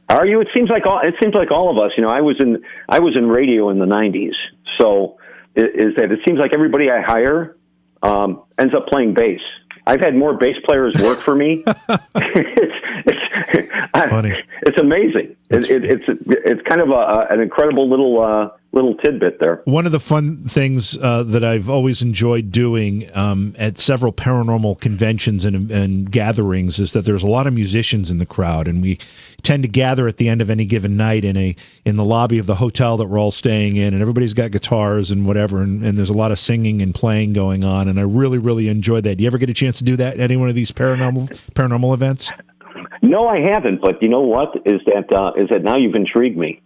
Are you? It seems like all of us. I was in radio in the 90s. So it seems like everybody I hire ends up playing bass. I've had more bass players work for me. It's funny. It's amazing. It's kind of an incredible little tidbit there. One of the fun things that I've always enjoyed doing at several paranormal conventions and gatherings is that there's a lot of musicians in the crowd, and we tend to gather at the end of any given night in the lobby of the hotel that we're all staying in, and everybody's got guitars and whatever, and there's a lot of singing and playing going on, and I really, really enjoy that. Do you ever get a chance to do that at any one of these paranormal events? No, I haven't. But you know what? Is that now you've intrigued me.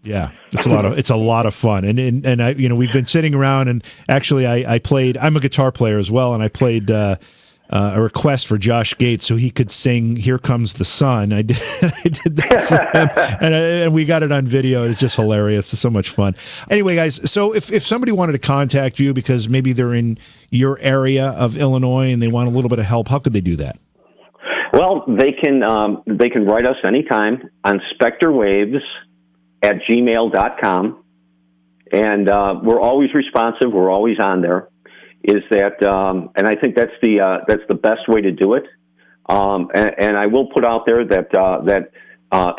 Yeah, it's a lot of fun, and I, we've been sitting around, and actually I played. I'm a guitar player as well, and I played a request for Josh Gates so he could sing "Here Comes the Sun." I did that for him, and we got it on video. It's just hilarious. It's so much fun. Anyway, guys, so if somebody wanted to contact you because maybe they're in your area of Illinois and they want a little bit of help, how could they do that? Well, they can write us anytime on spectrewaves@gmail.com, and we're always responsive. We're always on there. And I think that's the best way to do it. And I will put out there that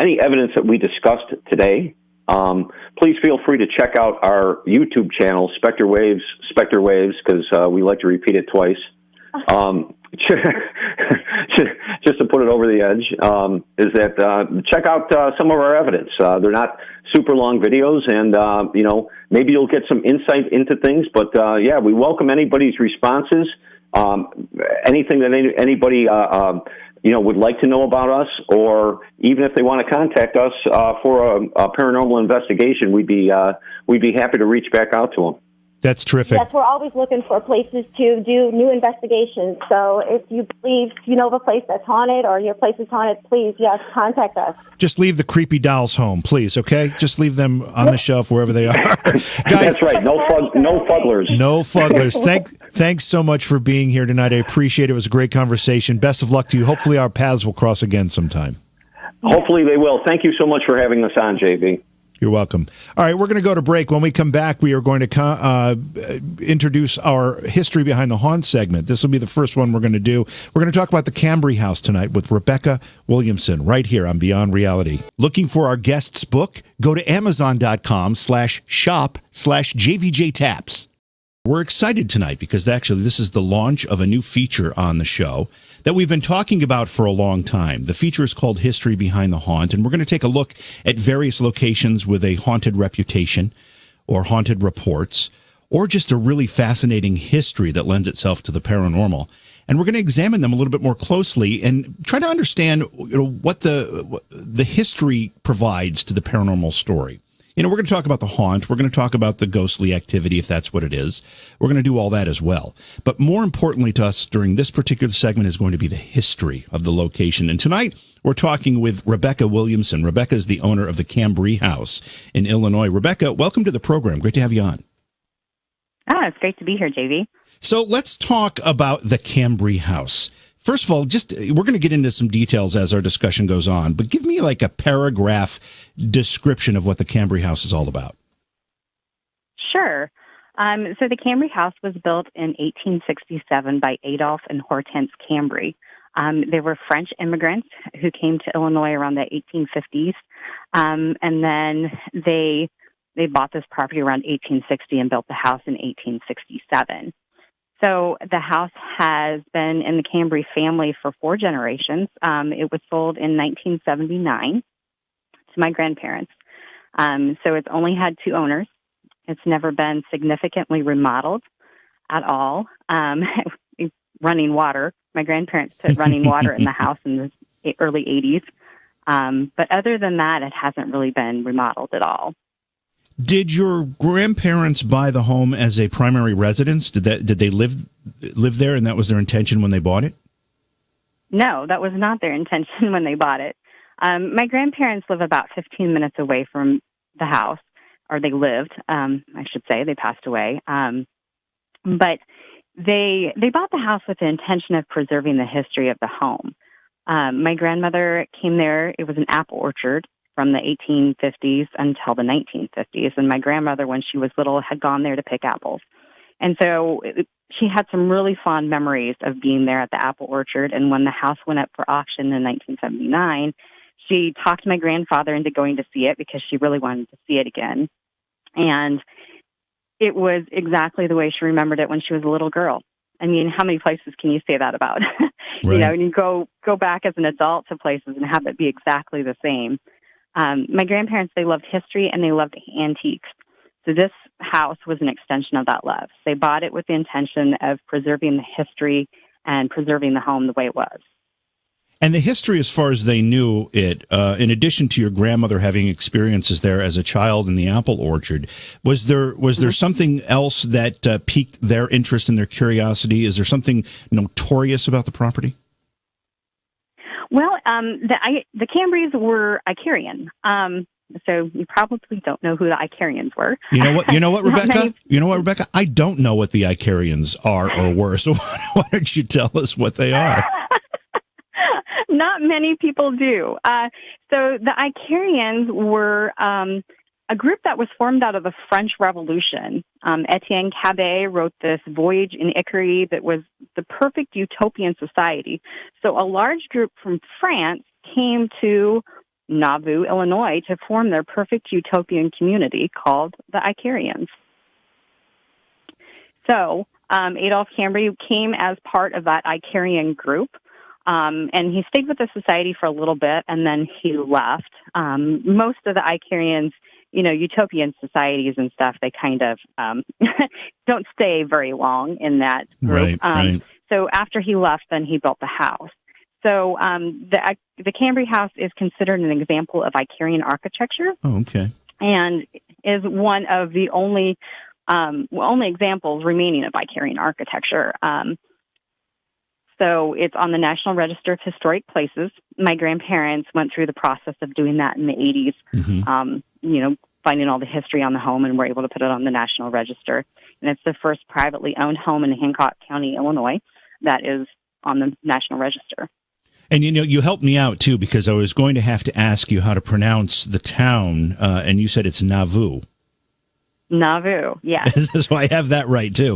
any evidence that we discussed today, please feel free to check out our YouTube channel, Spectrewaves, because we like to repeat it twice. Just to put it over the edge, is that check out some of our evidence. They're not super long videos, and maybe you'll get some insight into things. But we welcome anybody's responses. Anything that anybody would like to know about us, or even if they want to contact us for a paranormal investigation, we'd be happy to reach back out to them. That's terrific. Yes, we're always looking for places to do new investigations. So if you believe you know of a place that's haunted or your place is haunted, please, yes, contact us. Just leave the creepy dolls home, please, okay? Just leave them on the shelf wherever they are. Guys, that's right. No fugglers. No fugglers. Thanks so much for being here tonight. I appreciate it. It was a great conversation. Best of luck to you. Hopefully our paths will cross again sometime. Hopefully they will. Thank you so much for having us on, JB. You're welcome. All right, we're going to go to break. When we come back, we are going to introduce our History Behind the Haunt segment. This will be the first one we're going to do. We're going to talk about the Cambre House tonight with Rebecca Williamson right here on Beyond Reality. Looking for our guest's book? Go to Amazon.com/shop/JVJ Taps. We're excited tonight because actually this is the launch of a new feature on the show that we've been talking about for a long time. The feature is called History Behind the Haunt, and we're going to take a look at various locations with a haunted reputation or haunted reports or just a really fascinating history that lends itself to the paranormal. And we're going to examine them a little bit more closely and try to understand what the history provides to the paranormal story. We're going to talk about the haunt. We're going to talk about the ghostly activity, if that's what it is. We're going to do all that as well. But more importantly to us during this particular segment is going to be the history of the location. And tonight, we're talking with Rebecca Williamson. Rebecca is the owner of the Cambre House in Illinois. Rebecca, welcome to the program. Great to have you on. Oh, it's great to be here, JV. So let's talk about the Cambre House. First of all, we're going to get into some details as our discussion goes on, but give me like a paragraph description of what the Cambre House is all about. Sure. So the Cambre House was built in 1867 by Adolphe and Hortense Cambre. They were French immigrants who came to Illinois around the 1850s, and then they bought this property around 1860 and built the house in 1867. So the house has been in the Cambre family for 4 generations. It was sold in 1979 to my grandparents. So it's only had 2 owners. It's never been significantly remodeled at all. Running water. My grandparents put running water in the house in the early 80s. But other than that, it hasn't really been remodeled at all. Did your grandparents buy the home as a primary residence? Did they live there, and that was their intention when they bought it? No, that was not their intention when they bought it. My grandparents live about 15 minutes away from the house, or they lived. I should say they passed away. But they bought the house with the intention of preserving the history of the home. My grandmother came there. It was an apple orchard from the 1850s until the 1950s. And my grandmother, when she was little, had gone there to pick apples. And so she had some really fond memories of being there at the apple orchard. And when the house went up for auction in 1979, she talked my grandfather into going to see it because she really wanted to see it again. And it was exactly the way she remembered it when she was a little girl. I mean, how many places can you say that about? Right. And you go back as an adult to places and have it be exactly the same. My grandparents, they loved history and they loved antiques. So this house was an extension of that love. They bought it with the intention of preserving the history and preserving the home the way it was. And the history, as far as they knew it, in addition to your grandmother having experiences there as a child in the apple orchard, was there something else that piqued their interest and their curiosity? Is there something notorious about the property? Well, the Cambres were Icarian. So you probably don't know who the Icarians were. You know what, Rebecca? I don't know what the Icarians are or were. So why don't you tell us what they are? Not Many people do. So the Icarians were a group that was formed out of the French Revolution. Etienne Cabet wrote this Voyage in Icary that was the perfect utopian society. So a large group from France came to Nauvoo, Illinois, to form their perfect utopian community called the Icarians. So Adolphe Cambre came as part of that Icarian group, and he stayed with the society for a little bit, and then he left. Most of the Icarians, utopian societies and stuff, they kind of don't stay very long in that group. Right. So after he left, then he built the house. So the Cambre House is considered an example of Icarian architecture. Oh, okay. And is one of the only examples remaining of Icarian architecture. So it's on the National Register of Historic Places. My grandparents went through the process of doing that in the 80s, finding all the history on the home, and were able to put it on the National Register. And it's the first privately owned home in Hancock County, Illinois, that is on the National Register. And, you helped me out, too, because I was going to have to ask you how to pronounce the town, and you said it's Nauvoo. Nauvoo, yes. So I have that right, too.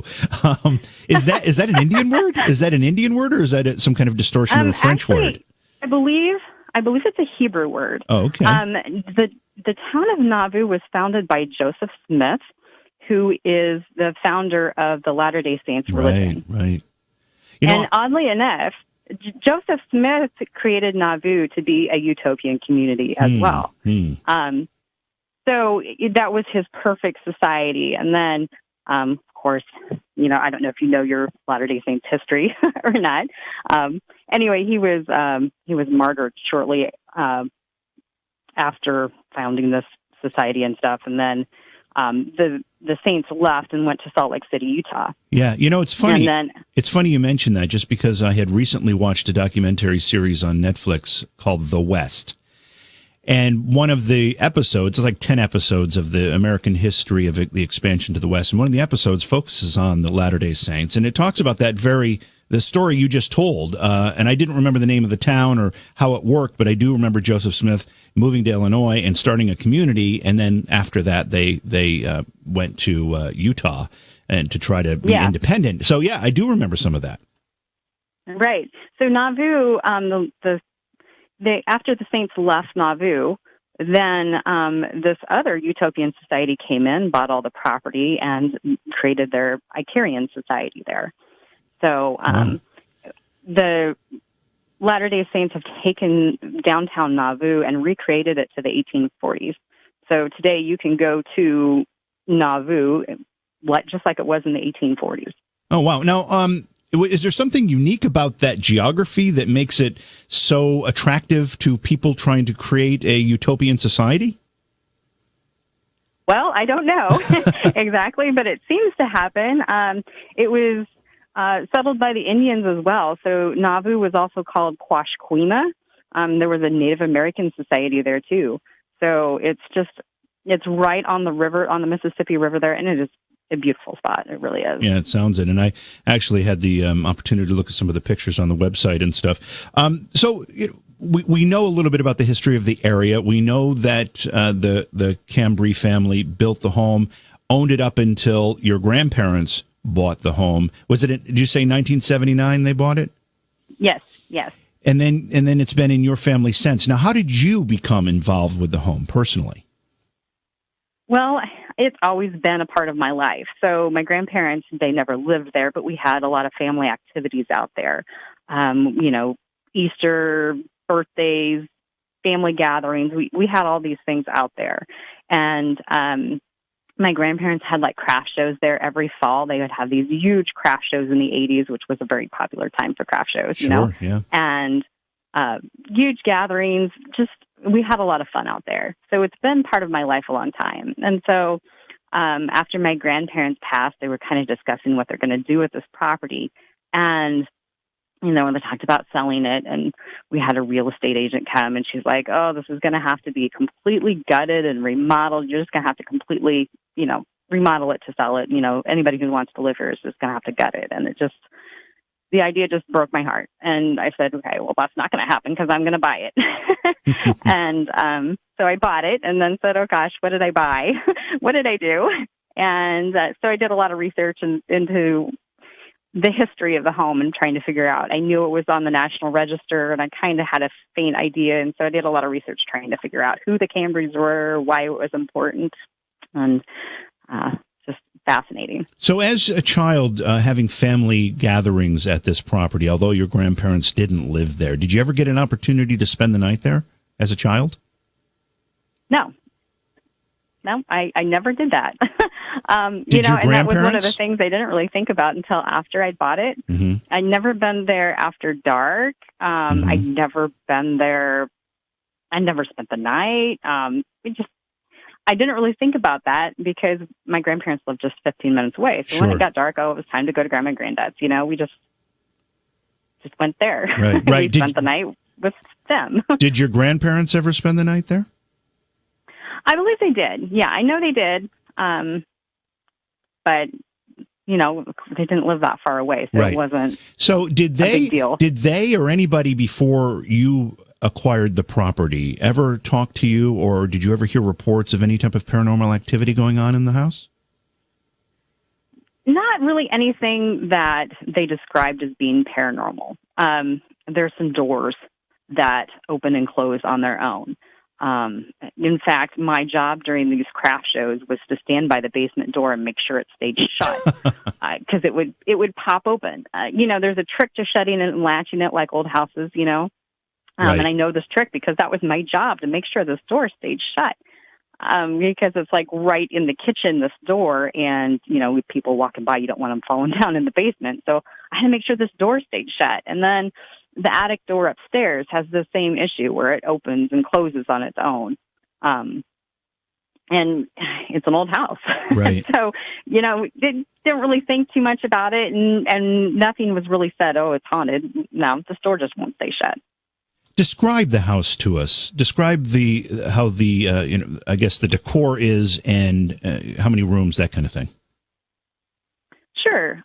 Is that an Indian word? Is that an Indian word, or is that some kind of distortion of a French word? I believe it's a Hebrew word. Oh, okay. The town of Nauvoo was founded by Joseph Smith, who is the founder of the Latter-day Saints religion. Right. And oddly enough, Joseph Smith created Nauvoo to be a utopian community as well. So that was his perfect society. And then, of course, I don't know if you know your Latter-day Saints history or not. Anyway, he was martyred shortly after founding this society and stuff. And then the Saints left and went to Salt Lake City, Utah. Yeah, it's funny. It's funny you mentioned that, just because I had recently watched a documentary series on Netflix called The West. And one of the episodes, it's like 10 episodes of the American history of the expansion to the West. And one of the episodes focuses on the Latter-day Saints. And it talks about the story you just told. And I didn't remember the name of the town or how it worked, but I do remember Joseph Smith moving to Illinois and starting a community. And then after that, they went to Utah and to try to be independent. So, yeah, I do remember some of that. Right. So Nauvoo, after the Saints left Nauvoo, then this other utopian society came in, bought all the property, and created their Icarian society there. So the Latter-day Saints have taken downtown Nauvoo and recreated it to the 1840s. So today you can go to Nauvoo just like it was in the 1840s. Oh, wow. Now, is there something unique about that geography that makes it so attractive to people trying to create a utopian society? Well, I don't know exactly, but it seems to happen. It was settled by the Indians as well. So Nauvoo was also called Quashquema. There was a Native American society there, too. So it's right on the river, on the Mississippi River there, and it is a beautiful spot. It really is. Yeah, it sounds it. And I actually had the opportunity to look at some of the pictures on the website and stuff. So we know a little bit about the history of the area. We know that the Cambre family built the home, owned it up until your grandparents bought the home. Did you say 1979 they bought it? Yes. And then it's been in your family since. Now, how did you become involved with the home personally? Well, it's always been a part of my life. So my grandparents, they never lived there, but we had a lot of family activities out there. Easter, birthdays, family gatherings. We had all these things out there. And my grandparents had craft shows there every fall. They would have these huge craft shows in the 80s, which was a very popular time for craft shows, Yeah. And huge gatherings. We had a lot of fun out there. So it's been part of my life a long time. And so after my grandparents passed, they were kind of discussing what they're going to do with this property. And, when they talked about selling it, and we had a real estate agent come, and she's like, oh, this is going to have to be completely gutted and remodeled. You're just going to have to completely, remodel it to sell it. Anybody who wants to live here is just going to have to gut it. And the idea just broke my heart. And I said, okay, well, that's not going to happen because I'm going to buy it. And so I bought it and then said, oh, gosh, what did I buy? What did I do? And so I did a lot of research into the history of the home and trying to figure out. I knew it was on the National Register, and I kind of had a faint idea. And so I did a lot of research trying to figure out who the Cambres were, why it was important, and just fascinating. So as a child, having family gatherings at this property, although your grandparents didn't live there, did you ever get an opportunity to spend the night there as a child? No, I never did that. Did your and that was one of the grandparents? things I didn't really think about until after I'd bought it. Mm-hmm. I'd never been there after dark. I'd never been there. I never spent the night. I didn't really think about that because my grandparents lived just 15 minutes away. So when it got dark, it was time to go to Grandma and Granddad's. We just went there. Right. We spent the night with them. Did your grandparents ever spend the night there? I believe they did. Yeah, I know they did. But they didn't live that far away, so it wasn't. So did they? A big deal. Did they or anybody before you acquired the property ever talk to you, or did you ever hear reports of any type of paranormal activity going on in the house? Not really anything that they described as being paranormal. There's some doors that open and close on their own. In fact, my job during these craft shows was to stand by the basement door and make sure it stayed shut because it would pop open. There's a trick to shutting it and latching it like old houses, Right. And I know this trick because that was my job to make sure this door stayed shut. Because it's like right in the kitchen, this door, and, with people walking by, you don't want them falling down in the basement. So I had to make sure this door stayed shut. And then the attic door upstairs has the same issue where it opens and closes on its own. And it's an old house. Right. So, didn't really think too much about it, and nothing was really said, oh, it's haunted. No, the door just won't stay shut. Describe the house to us. Describe how the I guess the decor is and how many rooms, that kind of thing. Sure.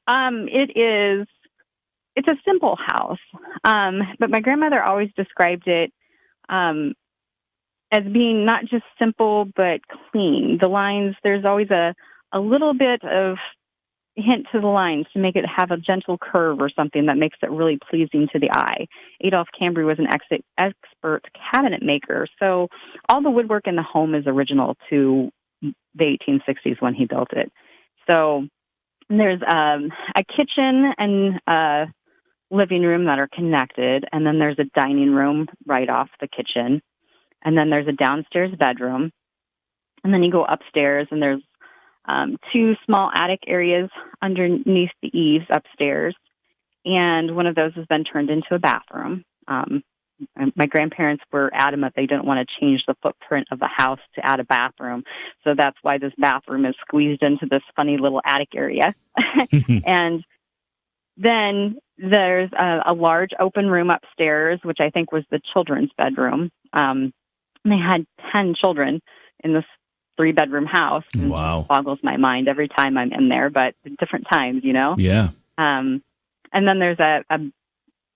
It's a simple house, but my grandmother always described it as being not just simple but clean. The lines, there's always a little bit of hint to the lines to make it have a gentle curve or something that makes it really pleasing to the eye. Adolph Cambre was an expert cabinet maker, so all the woodwork in the home is original to the 1860s when he built it. So there's a kitchen and a living room that are connected, and then there's a dining room right off the kitchen, and then there's a downstairs bedroom, and then you go upstairs and there's two small attic areas underneath the eaves upstairs, and one of those has been turned into a bathroom. My grandparents were adamant they didn't want to change the footprint of the house to add a bathroom, so that's why this bathroom is squeezed into this funny little attic area. And then there's a large open room upstairs, which I think was the children's bedroom. They had 10 children in this 3-bedroom house. Wow. It boggles my mind every time I'm in there, but at different times, Yeah. And then there's a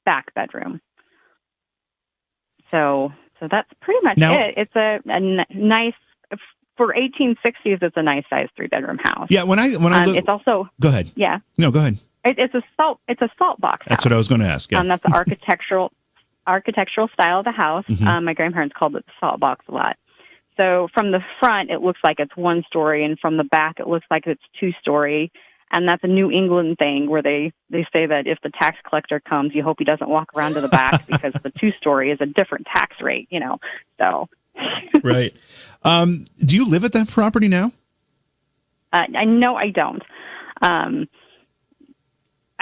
back bedroom. So that's pretty much it. It's a nice, for 1860s, it's a nice size 3-bedroom house. Yeah. When I look, it's also, go ahead. Yeah. No, go ahead. It's a salt box house. That's what I was going to ask. Yeah. That's the architectural style of the house. Mm-hmm. My grandparents called it the salt box a lot. So from the front, it looks like it's 1 story, and from the back, it looks like it's 2-story. And that's a New England thing where they say that if the tax collector comes, you hope he doesn't walk around to the back because the 2-story is a different tax rate, So. Right. Do you live at that property now? No, I don't. I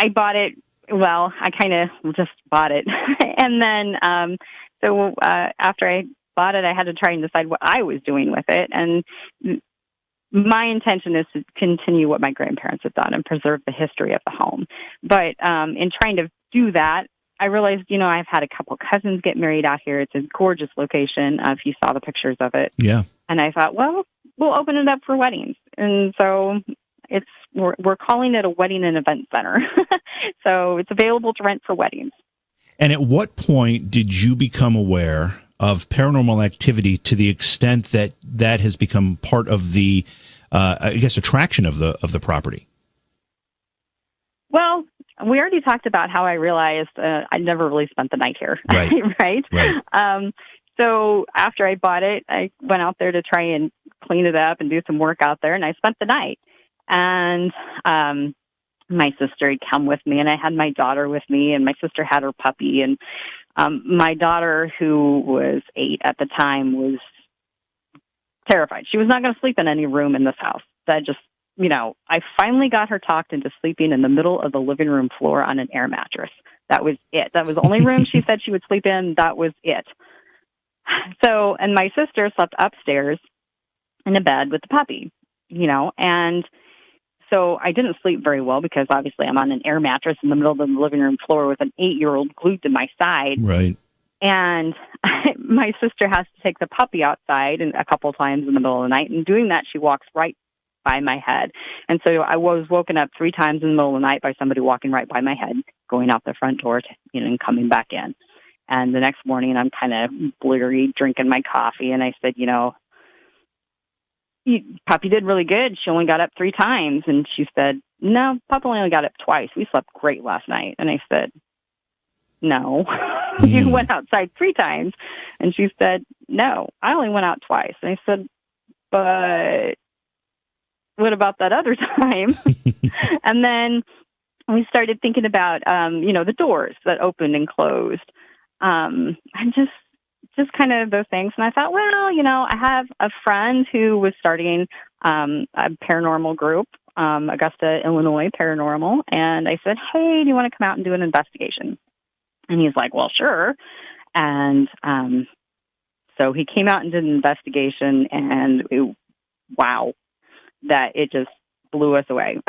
bought it. Well, I kind of just bought it. And then, after I bought it, I had to try and decide what I was doing with it. And my intention is to continue what my grandparents have done and preserve the history of the home. But in trying to do that, I realized, I've had a couple cousins get married out here. It's a gorgeous location, if you saw the pictures of it. Yeah. And I thought, well, we'll open it up for weddings. And so We're calling it a wedding and event center. So it's available to rent for weddings. And at what point did you become aware of paranormal activity to the extent that that has become part of the, I guess, attraction of the property? Well, we already talked about how I realized I never really spent the night here. Right. Right. So after I bought it, I went out there to try and clean it up and do some work out there, and I spent the night. And my sister had come with me, and I had my daughter with me, and my sister had her puppy. And my daughter, who was 8 at the time, was terrified. She was not going to sleep in any room in this house. That just, I finally got her talked into sleeping in the middle of the living room floor on an air mattress. That was it. That was the only room she said she would sleep in. That was it. So, and my sister slept upstairs in a bed with the puppy, and so I didn't sleep very well because obviously I'm on an air mattress in the middle of the living room floor with an 8-year-old glued to my side. Right. And my sister has to take the puppy outside a couple of times in the middle of the night. And doing that, she walks right by my head. And so I was woken up 3 times in the middle of the night by somebody walking right by my head, going out the front door and coming back in. And the next morning, I'm kind of bleary, drinking my coffee. And I said, puppy did really good. She only got up 3 times. And she said, no, puppy only got up twice. We slept great last night. And I said, no, you went outside 3 times. And she said, no, I only went out twice. And I said, but what about that other time? And then we started thinking about, the doors that opened and closed. And just kind of those things. And I thought, well, I have a friend who was starting a paranormal group, Augusta, Illinois Paranormal. And I said, hey, do you want to come out and do an investigation? And he's like, well, sure. And so he came out and did an investigation, and it just blew us away.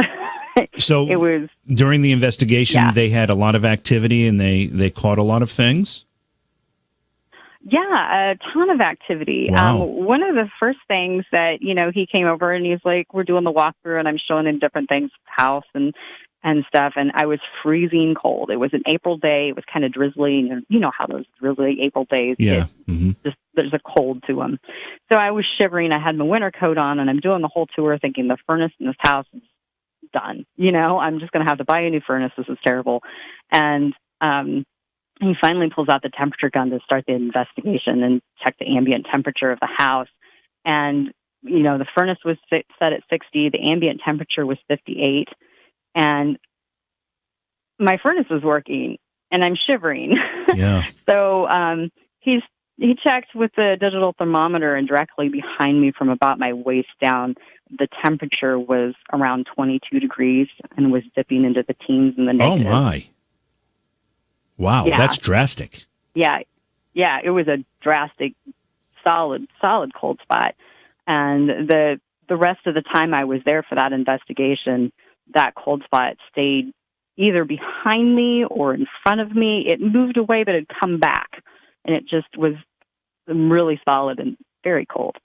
So it was during the investigation, They had a lot of activity and they caught a lot of things? Yeah, a ton of activity. Wow. One of the first things that, he came over and he's like, we're doing the walkthrough and I'm showing him different things, house and stuff. And I was freezing cold. It was an April day. It was kind of drizzly. And you know how those drizzly April days, there's a cold to them. So I was shivering. I had my winter coat on and I'm doing the whole tour thinking the furnace in this house is done. I'm just going to have to buy a new furnace. This is terrible. And, he finally pulls out the temperature gun to start the investigation and check the ambient temperature of the house. And, the furnace was set at 60. The ambient temperature was 58. And my furnace was working and I'm shivering. Yeah. So he checked with the digital thermometer, and directly behind me from about my waist down, the temperature was around 22 degrees and was dipping into the teens and the negatives. Oh, my. Wow, yeah. That's drastic. Yeah, it was a drastic, solid cold spot. And the rest of the time I was there for that investigation, that cold spot stayed either behind me or in front of me. It moved away, but it'd come back. And it just was really solid and very cold.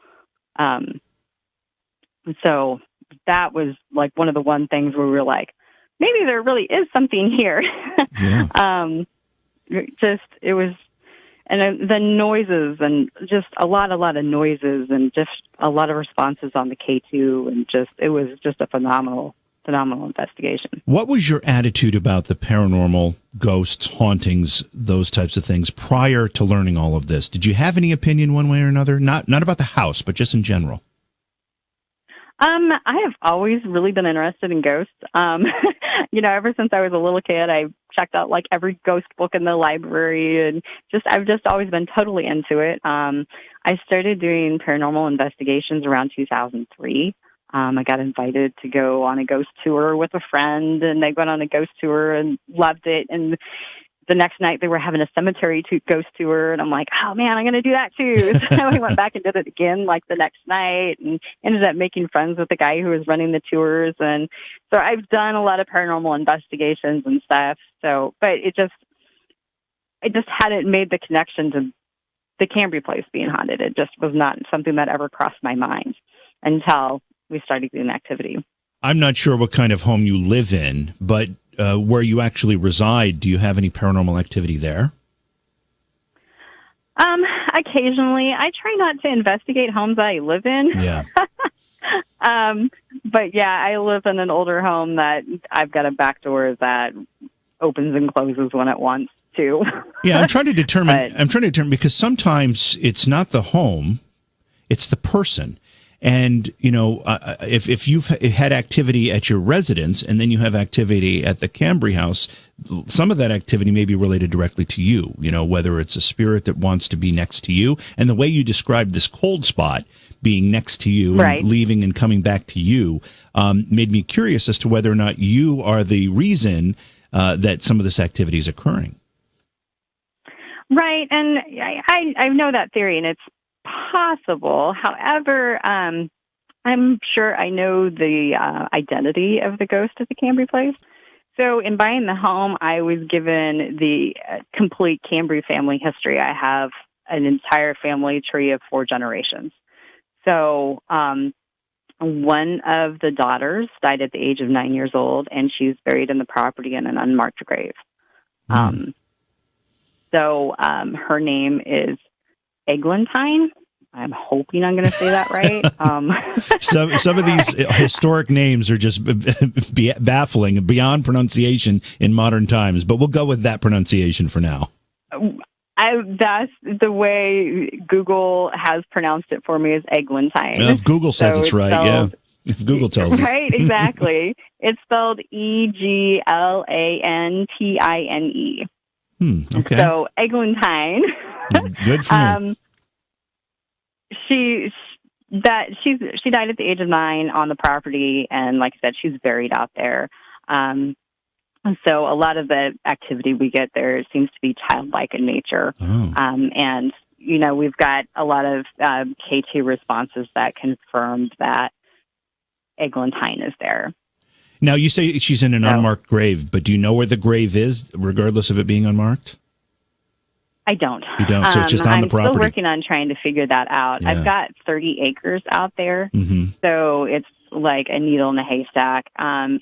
So that was like one of the things where we were like, maybe there really is something here. Yeah. It was, and the noises and just a lot of noises and just a lot of responses on the K2, and it was just a phenomenal investigation. What was your attitude about the paranormal, ghosts, hauntings, those types of things prior to learning all of this? Did you have any opinion one way or another? Not about the house, but just in general. I have always really been interested in ghosts. Ever since I was a little kid, I checked out like every ghost book in the library, and I've just always been totally into it. I started doing paranormal investigations around 2003. I got invited to go on a ghost tour with a friend, and I went on a ghost tour and loved it. And the next night they were having a cemetery ghost tour, and I'm like, oh man, I'm going to do that too. So I went back and did it again like the next night, and ended up making friends with the guy who was running the tours. And so I've done a lot of paranormal investigations and stuff. So, but I just hadn't made the connection to the Cambre place being haunted. It just was not something that ever crossed my mind until we started doing activity. I'm not sure what kind of home you live in, but where you actually reside, do you have any paranormal activity there? Occasionally. I try not to investigate homes I live in. Yeah. But yeah, I live in an older home that I've got a back door that opens and closes when it wants to. Yeah, I'm trying to determine because sometimes it's not the home, it's the person. And, if you've had activity at your residence and then you have activity at the Cambre House, some of that activity may be related directly to you, whether it's a spirit that wants to be next to you. And the way you described this cold spot being next to you, right, and leaving and coming back to you, made me curious as to whether or not you are the reason that some of this activity is occurring. Right. And I know that theory, and it's possible. However, I'm sure I know the identity of the ghost of the Cambre place. So in buying the home, I was given the complete Cambre family history. I have an entire family tree of 4 generations. So one of the daughters died at the age of 9 years old, and she's buried in the property in an unmarked grave. So her name is Eglantine. I'm hoping I'm going to say that right. Some of these historic names are just baffling, beyond pronunciation in modern times, but we'll go with that pronunciation for now. That's the way Google has pronounced it for me, is Eglantine. If Google says it's right, yeah. If Google tells us. Right, exactly. It's spelled Eglantine. Okay. So Eglantine. Good for you. She died at the age of 9 on the property, and like I said, she's buried out there. So a lot of the activity we get there seems to be childlike in nature. Oh. And we've got a lot of K2 responses that confirmed that Eglantine is there. Now, you say she's in an unmarked grave, but do you know where the grave is, regardless of it being unmarked? I don't. You don't, so it's just on the property. I'm still working on trying to figure that out. Yeah. I've got 30 acres out there, so it's like a needle in a haystack, and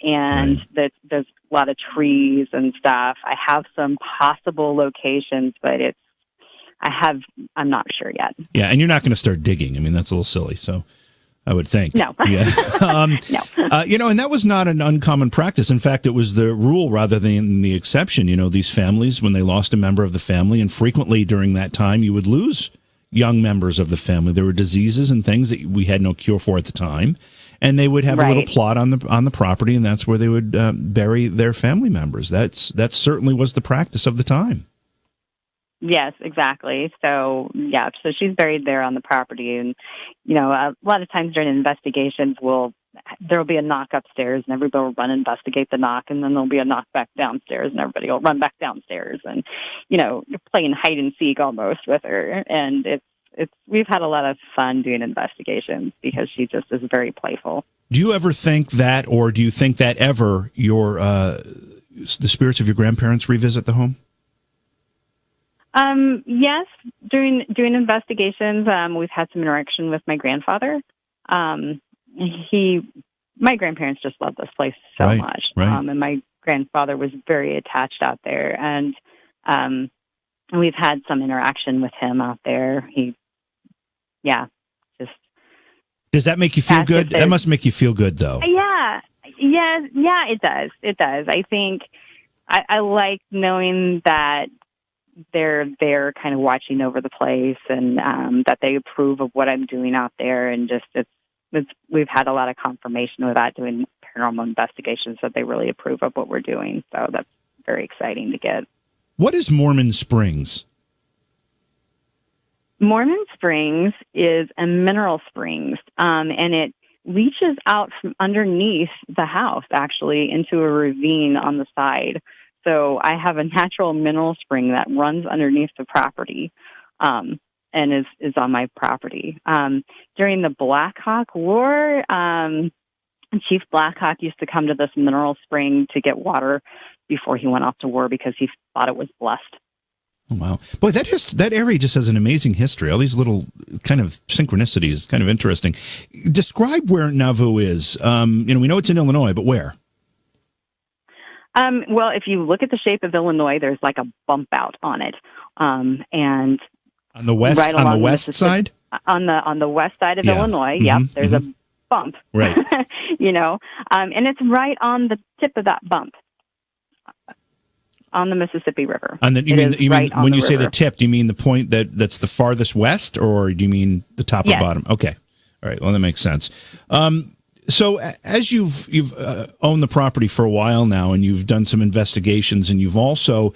right, there's a lot of trees and stuff. I have some possible locations, but I'm not sure yet. Yeah, and you're not going to start digging. I mean, that's a little silly, so I would think. No. Yeah. No. And that was not an uncommon practice. In fact, it was the rule rather than the exception. These families, when they lost a member of the family, and frequently during that time, you would lose young members of the family. There were diseases and things that we had no cure for at the time, and they would have a little plot on the property, and that's where they would bury their family members. That certainly was the practice of the time. Yes, exactly. So she's buried there on the property, and a lot of times during investigations, there'll be a knock upstairs, and everybody will run and investigate the knock, and then there'll be a knock back downstairs, and everybody will run back downstairs, and you're playing hide and seek almost with her, and we've had a lot of fun doing investigations because she just is very playful. Do you ever think that, or do you think that ever the spirits of your grandparents revisit the home? Yes, during investigations, we've had some interaction with my grandfather. My grandparents just love this place so much. Right. And my grandfather was very attached out there, and we've had some interaction with him out there. Does that make you feel good? That must make you feel good, though. Yeah, it does. It does. I think I like knowing that they're there kind of watching over the place, and that they approve of what I'm doing out there. And just we've had a lot of confirmation without doing paranormal investigations that they really approve of what we're doing. So that's very exciting to get. What is Mormon Springs? Mormon Springs is a mineral springs, and it leaches out from underneath the house, actually, into a ravine on the side. So I have a natural mineral spring that runs underneath the property, and is on my property. During the Blackhawk War, Chief Blackhawk used to come to this mineral spring to get water before he went off to war because he thought it was blessed. Oh, wow. Boy, that area just has an amazing history. All these little kind of synchronicities, kind of interesting. Describe where Nauvoo is. We know it's in Illinois, but where? Well, if you look at the shape of Illinois, there's like a bump out on it. And on the west, right on the west side? On the west side of Illinois, yep, there's a bump. Right. And it's right on the tip of that bump. On the Mississippi River. And you mean when you say the tip, do you mean the point that's the farthest west, or do you mean the top or bottom? Okay, all right. Well, that makes sense. So as you've owned the property for a while now, and you've done some investigations, and you've also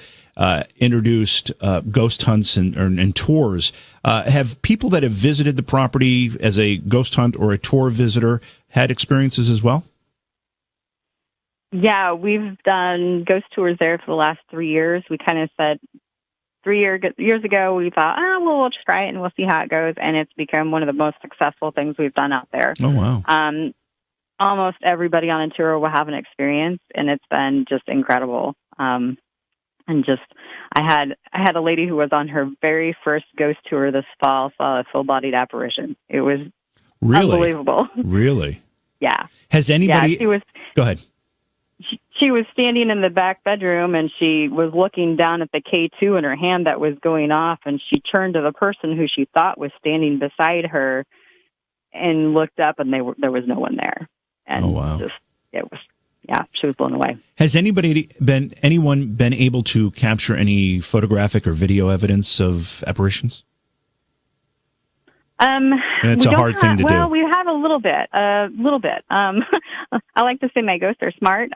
introduced ghost hunts and tours, have people that have visited the property as a ghost hunt or a tour visitor had experiences as well? Yeah, we've done ghost tours there for the last 3 years. We kind of said 3 years ago, we thought, we'll just try it and we'll see how it goes. And it's become one of the most successful things we've done out there. Oh, wow. Almost everybody on a tour will have an experience, and it's been just incredible. I had a lady who was on her very first ghost tour this fall, saw a full-bodied apparition. It was unbelievable. Really? Yeah. Has anybody... Yeah, Go ahead. She was standing in the back bedroom, and she was looking down at the K2 in her hand that was going off, and she turned to the person who she thought was standing beside her and looked up, and there was no one there. And oh, wow. She was blown away. Has anyone been able to capture any photographic or video evidence of apparitions? It's a hard thing to do. Well, we have a little bit. I like to say my ghosts are smart.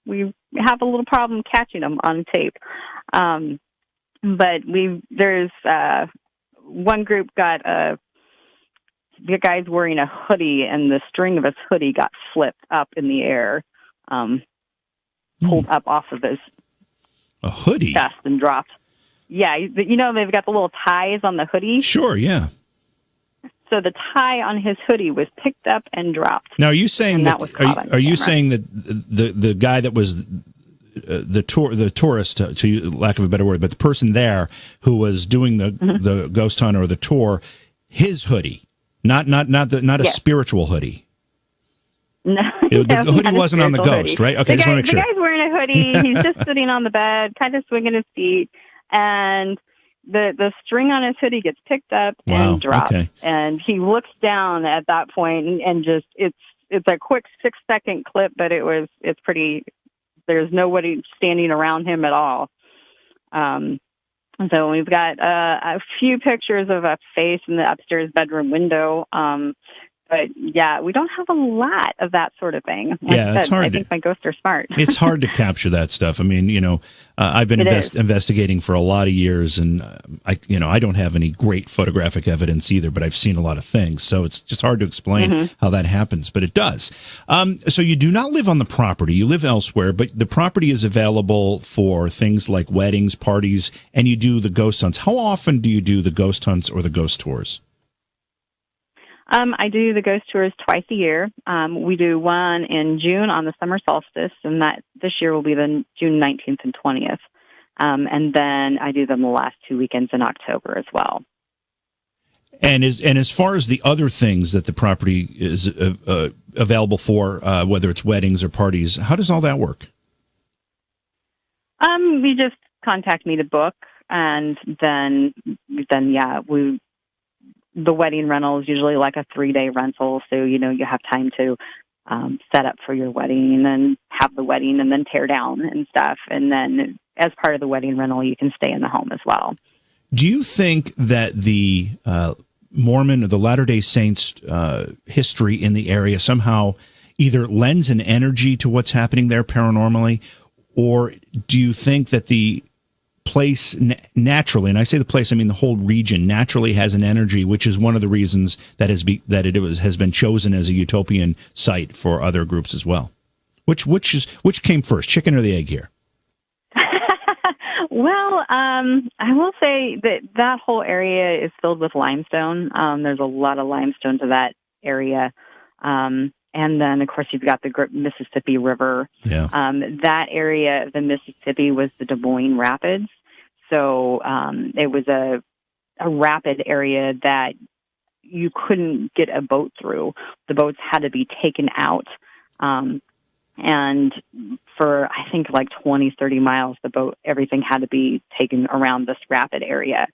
We have a little problem catching them on tape. But there's one group got the guy's wearing a hoodie, and the string of his hoodie got flipped up in the air, pulled up off of his hoodie chest and dropped. Yeah, they've got the little ties on the hoodie. Sure, yeah. So the tie on his hoodie was picked up and dropped. Now, are you saying are you saying that the guy that was the tourist, to lack of a better word, but the person there who was doing the ghost hunt or the tour, his hoodie, not a spiritual hoodie? No, the hoodie wasn't on the ghost, hoodie. right? Okay, just want to make sure. The guy's wearing a hoodie. He's just sitting on the bed, kind of swinging his feet. And the string on his hoodie gets picked up and dropped. Okay. And he looks down at that point, and just it's a quick 6-second clip, but it's pretty. There's nobody standing around him at all. So we've got a few pictures of a face in the upstairs bedroom window. But yeah, we don't have a lot of that sort of thing. It's hard. I think my ghosts are smart. It's hard to capture that stuff. I mean, I've been investigating for a lot of years, and I don't have any great photographic evidence either, but I've seen a lot of things. So it's just hard to explain how that happens, but it does. So you do not live on the property; you live elsewhere, but the property is available for things like weddings, parties, and you do the ghost hunts. How often do you do the ghost hunts or the ghost tours? I do the ghost tours twice a year. We do one in June on the summer solstice, and that this year will be the June 19th and 20th. And then I do them the last 2 weekends in October as well. And as far as the other things that the property is available for, whether it's weddings or parties, how does all that work? You just contact me to book, and then the wedding rental is usually like a 3-day rental, so you have time to set up for your wedding and then have the wedding and then tear down and stuff. And then as part of the wedding rental, you can stay in the home as well. Do you think that the Mormon or the Latter-day Saints history in the area somehow either lends an energy to what's happening there paranormally, or do you think that the place naturally, and I say the place, I mean the whole region, naturally has an energy, which is one of the reasons that has been chosen as a utopian site for other groups as well? Which came first, chicken or the egg here? Well, I will say that whole area is filled with limestone. There's a lot of limestone to that area. And then, of course, you've got the Mississippi River. Yeah. That area of the Mississippi was the Des Moines Rapids. So it was a rapid area that you couldn't get a boat through. The boats had to be taken out. And for, I think, like 20, 30 miles, everything had to be taken around this rapid area.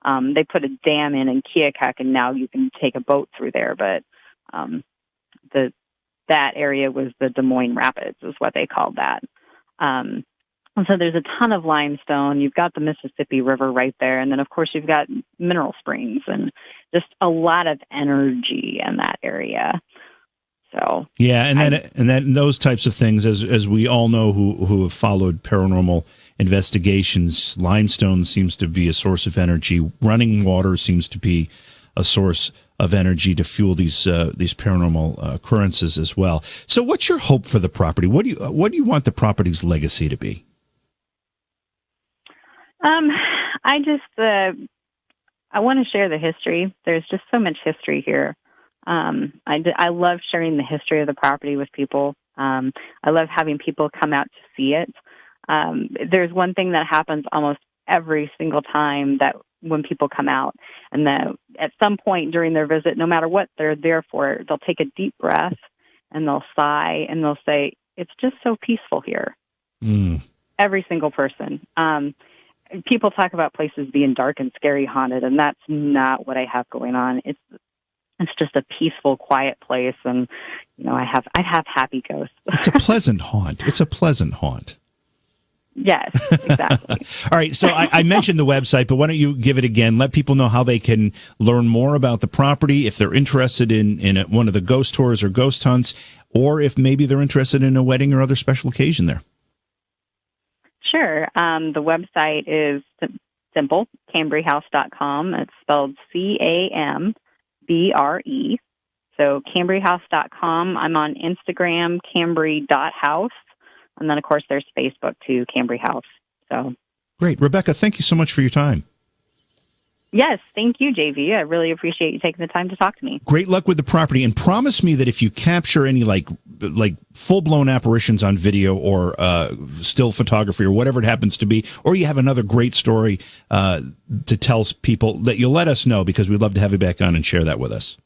They put a dam in Keokuk, and now you can take a boat through there. But that area was the Des Moines Rapids, is what they called that. And so there's a ton of limestone. You've got the Mississippi River right there. And then, of course, you've got mineral springs and just a lot of energy in that area. So yeah, and then those types of things, as we all know who have followed paranormal investigations, limestone seems to be a source of energy. Running water seems to be a source of energy to fuel these paranormal occurrences as well. So, what's your hope for the property? What do you want the property's legacy to be? I want to share the history. There's just so much history here. I love sharing the history of the property with people. I love having people come out to see it. There's one thing that happens almost every single time, that when people come out, and that at some point during their visit, no matter what they're there for, they'll take a deep breath and they'll sigh and they'll say, "It's just so peaceful here." Every single person. People talk about places being dark and scary, haunted, and that's not what I have going on. It's just a peaceful, quiet place, and I have happy ghosts. It's a pleasant haunt. It's a pleasant haunt. Yes, exactly. All right, so I mentioned the website, but why don't you give it again? Let people know how they can learn more about the property, if they're interested in one of the ghost tours or ghost hunts, or if maybe they're interested in a wedding or other special occasion there. Sure. The website is simple, cambrehouse.com. It's spelled CAMBRE. So cambrehouse.com. I'm on Instagram, cambre.house. And then, of course, there's Facebook, too, Cambre House. So great. Rebecca, thank you so much for your time. Yes, thank you, JV. I really appreciate you taking the time to talk to me. Great luck with the property, and promise me that if you capture any like full-blown apparitions on video or still photography or whatever it happens to be, or you have another great story to tell people, that you'll let us know, because we'd love to have you back on and share that with us.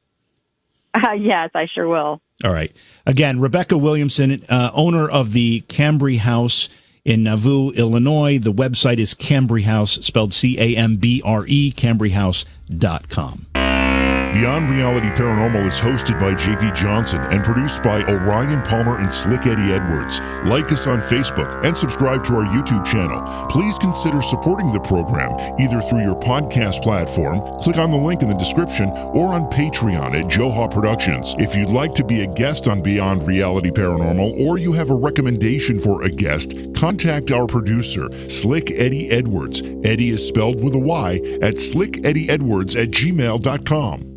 Yes, I sure will. All right. Again, Rebecca Williamson, owner of the Cambre House in Nauvoo, Illinois. The website is Cambre House, spelled CAMBRE, cambrehouse.com. Beyond Reality Paranormal is hosted by J.V. Johnson and produced by Orion Palmer and Slick Eddie Edwards. Like us on Facebook and subscribe to our YouTube channel. Please consider supporting the program either through your podcast platform, click on the link in the description, or on Patreon at Joha Productions. If you'd like to be a guest on Beyond Reality Paranormal, or you have a recommendation for a guest, contact our producer, Slick Eddie Edwards. Eddie is spelled with a Y, at slickeddieedwards@gmail.com.